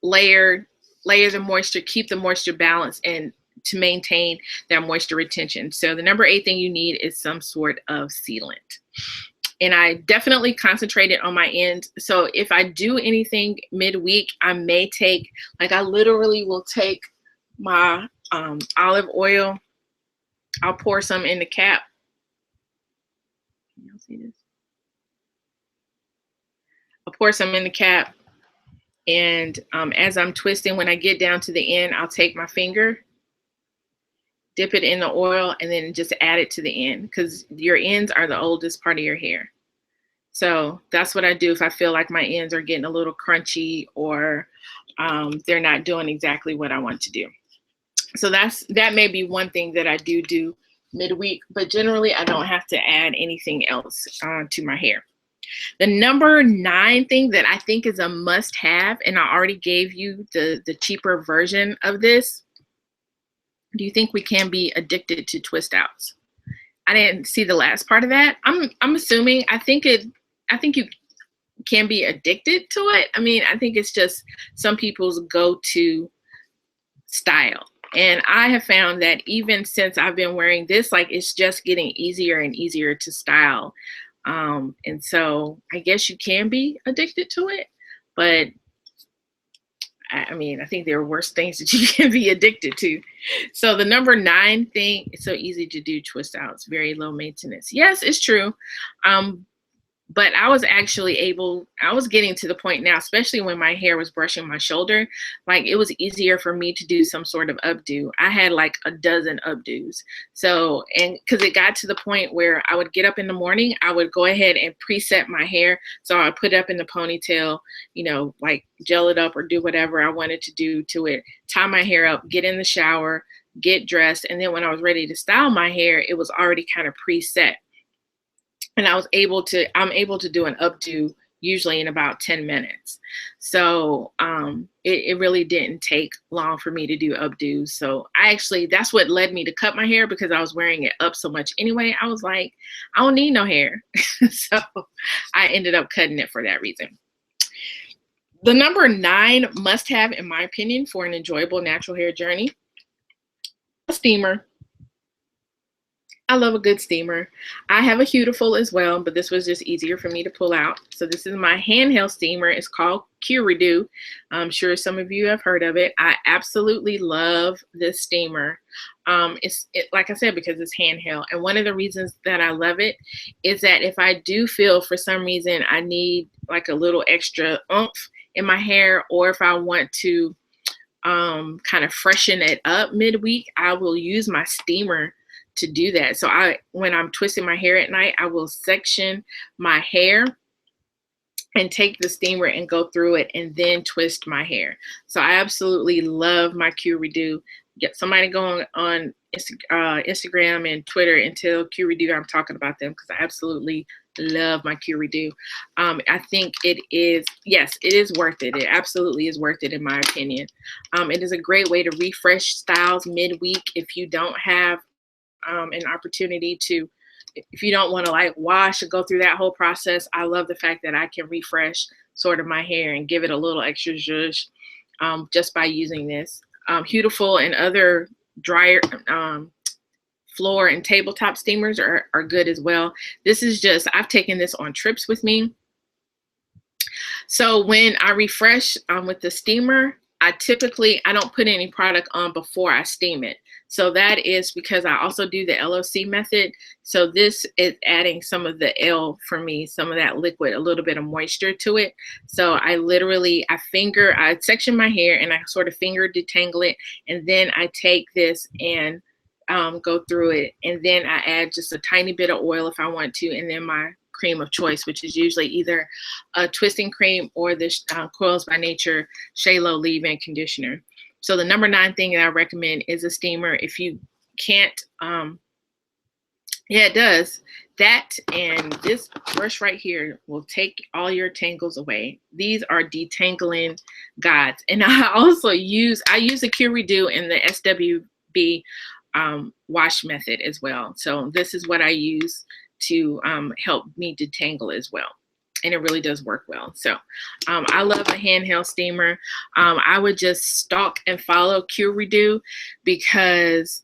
layer the moisture, keep the moisture balanced, and to maintain that moisture retention. So the number 8 thing you need is some sort of sealant. And I definitely concentrated on my ends. So if I do anything midweek, I may take, like, I literally will take my olive oil. I'll pour some in the cap. Can y'all see this? I'll pour some in the cap. And as I'm twisting, when I get down to the end, I'll take my finger, dip it in the oil, and then just add it to the end, because your ends are the oldest part of your hair. So that's what I do if I feel like my ends are getting a little crunchy, or they're not doing exactly what I want to do. So that may be one thing that I do midweek, but generally I don't have to add anything else to my hair. The number 9 thing that I think is a must-have, and I already gave you the cheaper version of this. Do you think we can be addicted to twist outs? I didn't see the last part of that. I'm assuming. I think you can be addicted to it. I mean, I think it's just some people's go-to style. And I have found that even since I've been wearing this, like, it's just getting easier and easier to style. And so I guess you can be addicted to it, but I mean, I think there are worse things that you can be addicted to. So the number 9 thing, it's so easy to do twist outs, very low maintenance. Yes, it's true. But I was getting to the point now, especially when my hair was brushing my shoulder, like, it was easier for me to do some sort of updo. I had like a dozen updos. So, and because it got to the point where I would get up in the morning, I would go ahead and preset my hair. So I would put it up in the ponytail, you know, like gel it up or do whatever I wanted to do to it, tie my hair up, get in the shower, get dressed. And then when I was ready to style my hair, it was already kind of preset. And I'm able to do an updo usually in about 10 minutes. So it really didn't take long for me to do updos. So that's what led me to cut my hair, because I was wearing it up so much anyway. I was like, I don't need no hair. So I ended up cutting it for that reason. The number 9 must have, in my opinion, for an enjoyable natural hair journey, a steamer. I love a good steamer. I have a Beautiful as well, but this was just easier for me to pull out. So this is my handheld steamer. It's called Redo. I'm sure some of you have heard of it. I absolutely love this steamer. Like I said, because it's handheld. And one of the reasons that I love it is that if I do feel for some reason I need like a little extra oomph in my hair, or if I want to kind of freshen it up midweek, I will use my steamer to do that. So when I'm twisting my hair at night, I will section my hair and take the steamer and go through it and then twist my hair. So I absolutely love my Redo. Get somebody going on Instagram and Twitter and tell Redo I'm talking about them, because I absolutely love my Redo. I think it is worth it. It absolutely is worth it, in my opinion. It is a great way to refresh styles midweek if you don't have an opportunity to, if you don't want to like wash and go through that whole process. I love the fact that I can refresh sort of my hair and give it a little extra zhuzh just by using this. Beautiful and other dryer floor and tabletop steamers are good as well. This is just, I've taken this on trips with me. So when I refresh with the steamer, I don't put any product on before I steam it. So that is because I also do the LOC method. So this is adding some of the L for me, some of that liquid, a little bit of moisture to it. So I section my hair and I sort of finger detangle it. And then I take this and go through it, and then I add just a tiny bit of oil if I want to, and then my cream of choice, which is usually either a twisting cream or the Coils by Nature Shea-Lo leave-in conditioner. So the number 9 thing that I recommend is a steamer. If you can't, yeah, it does. That and this brush right here will take all your tangles away. These are detangling guides. And I also use the Cure Redo and the SWB wash method as well. So this is what I use to help me detangle as well. And it really does work well. So I love a handheld steamer. I would just stalk and follow Cure Redo because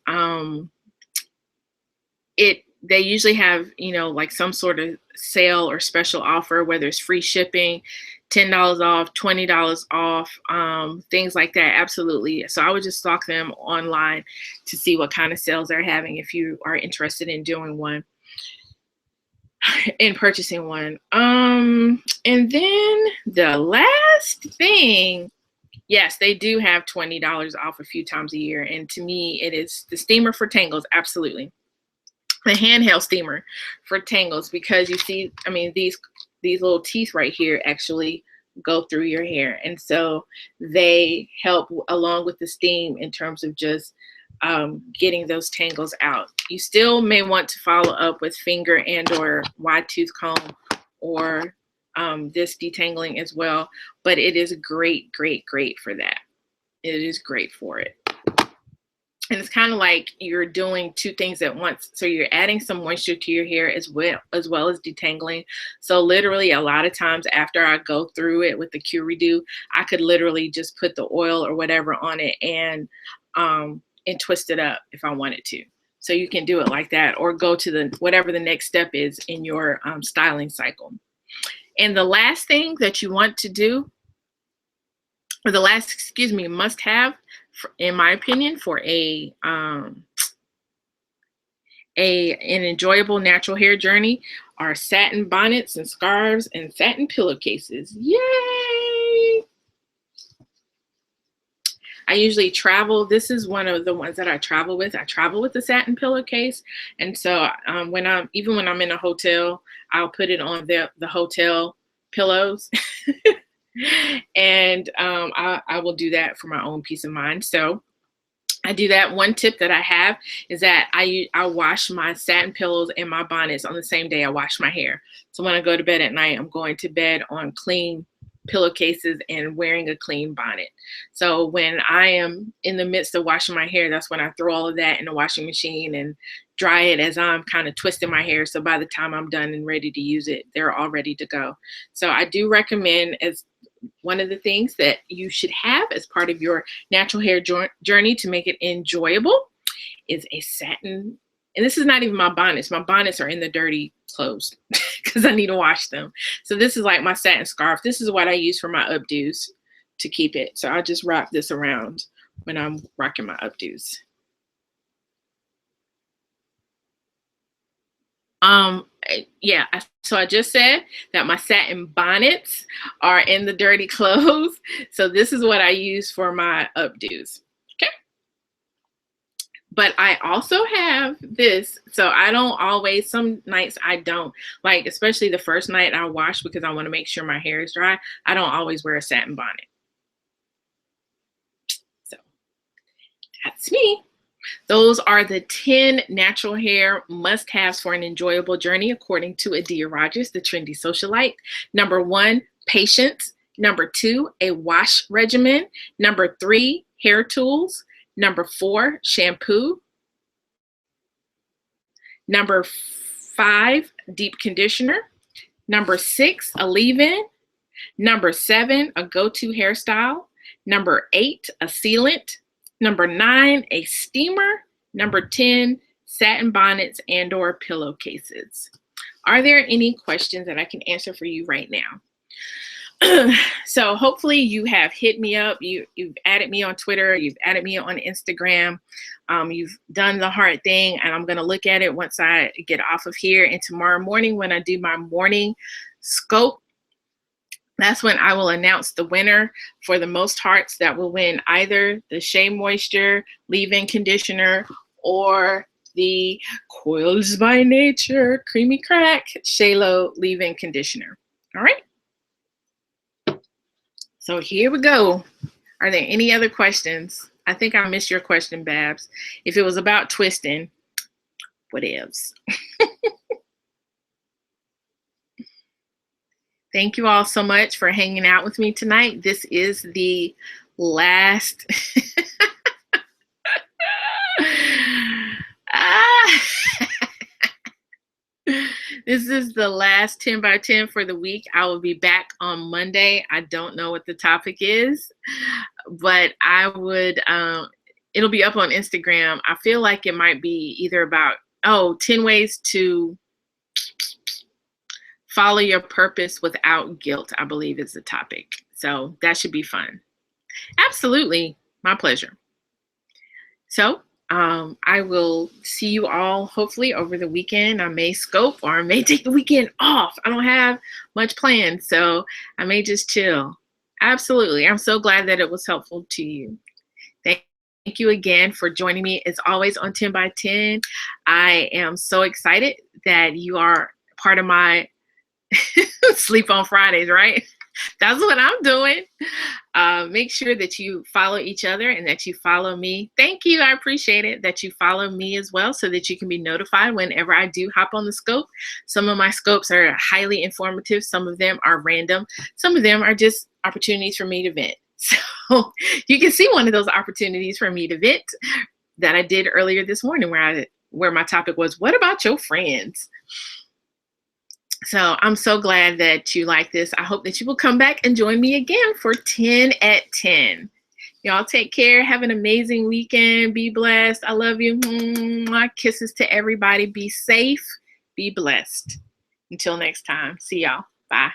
they usually have, you know, like some sort of sale or special offer, whether it's free shipping, $10 off, $20 off, things like that. Absolutely. So I would just stalk them online to see what kind of sales they're having if you are interested in doing one, in purchasing one. And then the last thing, yes, they do have $20 off a few times a year. And to me, it is the steamer for tangles. Absolutely. The handheld steamer for tangles, because you see, I mean, these little teeth right here actually go through your hair, and so they help along with the steam in terms of just getting those tangles out. You still may want to follow up with finger and or wide tooth comb or this detangling as well, but it is great for that. It is great for it. And it's kind of like you're doing 2 things at once. So you're adding some moisture to your hair as well as detangling. So literally a lot of times after I go through it with the Cure Redo, I could literally just put the oil or whatever on it and twist it up if I wanted to. So you can do it like that, or go to the whatever the next step is in your styling cycle. And the last thing that you want to do, or the last, excuse me, must have, in my opinion, for an enjoyable natural hair journey are satin bonnets and scarves and satin pillowcases. Yay! I usually travel. This is one of the ones that I travel with. I travel with the satin pillowcase, and so even when I'm in a hotel, I'll put it on the hotel pillows. And I will do that for my own peace of mind. So I do that. One tip that I have is that I wash my satin pillows and my bonnets on the same day I wash my hair. So when I go to bed at night, I'm going to bed on clean pillowcases and wearing a clean bonnet. So when I am in the midst of washing my hair, that's when I throw all of that in the washing machine and dry it as I'm kind of twisting my hair. So by the time I'm done and ready to use it, they're all ready to go. So I do recommend, as one of the things that you should have as part of your natural hair journey to make it enjoyable, is a satin. And this is not even my bonnets. My bonnets are in the dirty clothes because I need to wash them. So this is like my satin scarf. This is what I use for my updos to keep it. So I'll just wrap this around when I'm rocking my updos. Yeah, so I just said that my satin bonnets are in the dirty clothes. So this is what I use for my updos. Okay. But I also have this. So I don't always, some nights I don't, like, especially the first night I wash because I want to make sure my hair is dry. I don't always wear a satin bonnet. So that's me. Those are the 10 natural hair must-haves for an enjoyable journey, according to Adeea Rogers, the Trendy Socialite. Number 1, patience. Number 2, a wash regimen. Number 3, hair tools. Number 4, shampoo. Number 5, deep conditioner. Number 6, a leave-in. Number 7, a go-to hairstyle. Number 8, a sealant. Number 9, a steamer. Number 10, satin bonnets and or pillowcases. Are there any questions that I can answer for you right now? So hopefully you have hit me up. You've added me on Twitter. You've added me on Instagram. You've done the hard thing, and I'm going to look at it once I get off of here. And tomorrow morning when I do my morning scope, that's when I will announce the winner for the most hearts that will win either the Shea Moisture leave-in conditioner or the Coils by Nature Creamy Crack Shalo Leave-In Conditioner. All right. So here we go. Are there any other questions? I think I missed your question, Babs. If it was about twisting, whatevs. Thank you all so much for hanging out with me tonight. This is the last. This is the last 10 by 10 for the week. I will be back on Monday. I don't know what the topic is, but I would, it'll be up on Instagram. I feel like it might be either about, 10 ways to follow your purpose without guilt, I believe is the topic. So that should be fun. Absolutely. My pleasure. So I will see you all hopefully over the weekend. I may scope or I may take the weekend off. I don't have much planned, so I may just chill. Absolutely. I'm so glad that it was helpful to you. Thank you again for joining me as always on 10 by 10. I am so excited that you are part of my Sleep on Fridays, right? That's what I'm doing. Make sure that you follow each other and that you follow me. Thank you. I appreciate it that you follow me as well so that you can be notified whenever I do hop on the scope. Some of my scopes are highly informative. Some of them are random. Some of them are just opportunities for me to vent. So you can see one of those opportunities for me to vent that I did earlier this morning where my topic was, what about your friends? So I'm so glad that you like this. I hope that you will come back and join me again for 10 at 10. Y'all take care. Have an amazing weekend. Be blessed. I love you. My kisses to everybody. Be safe. Be blessed. Until next time. See y'all. Bye.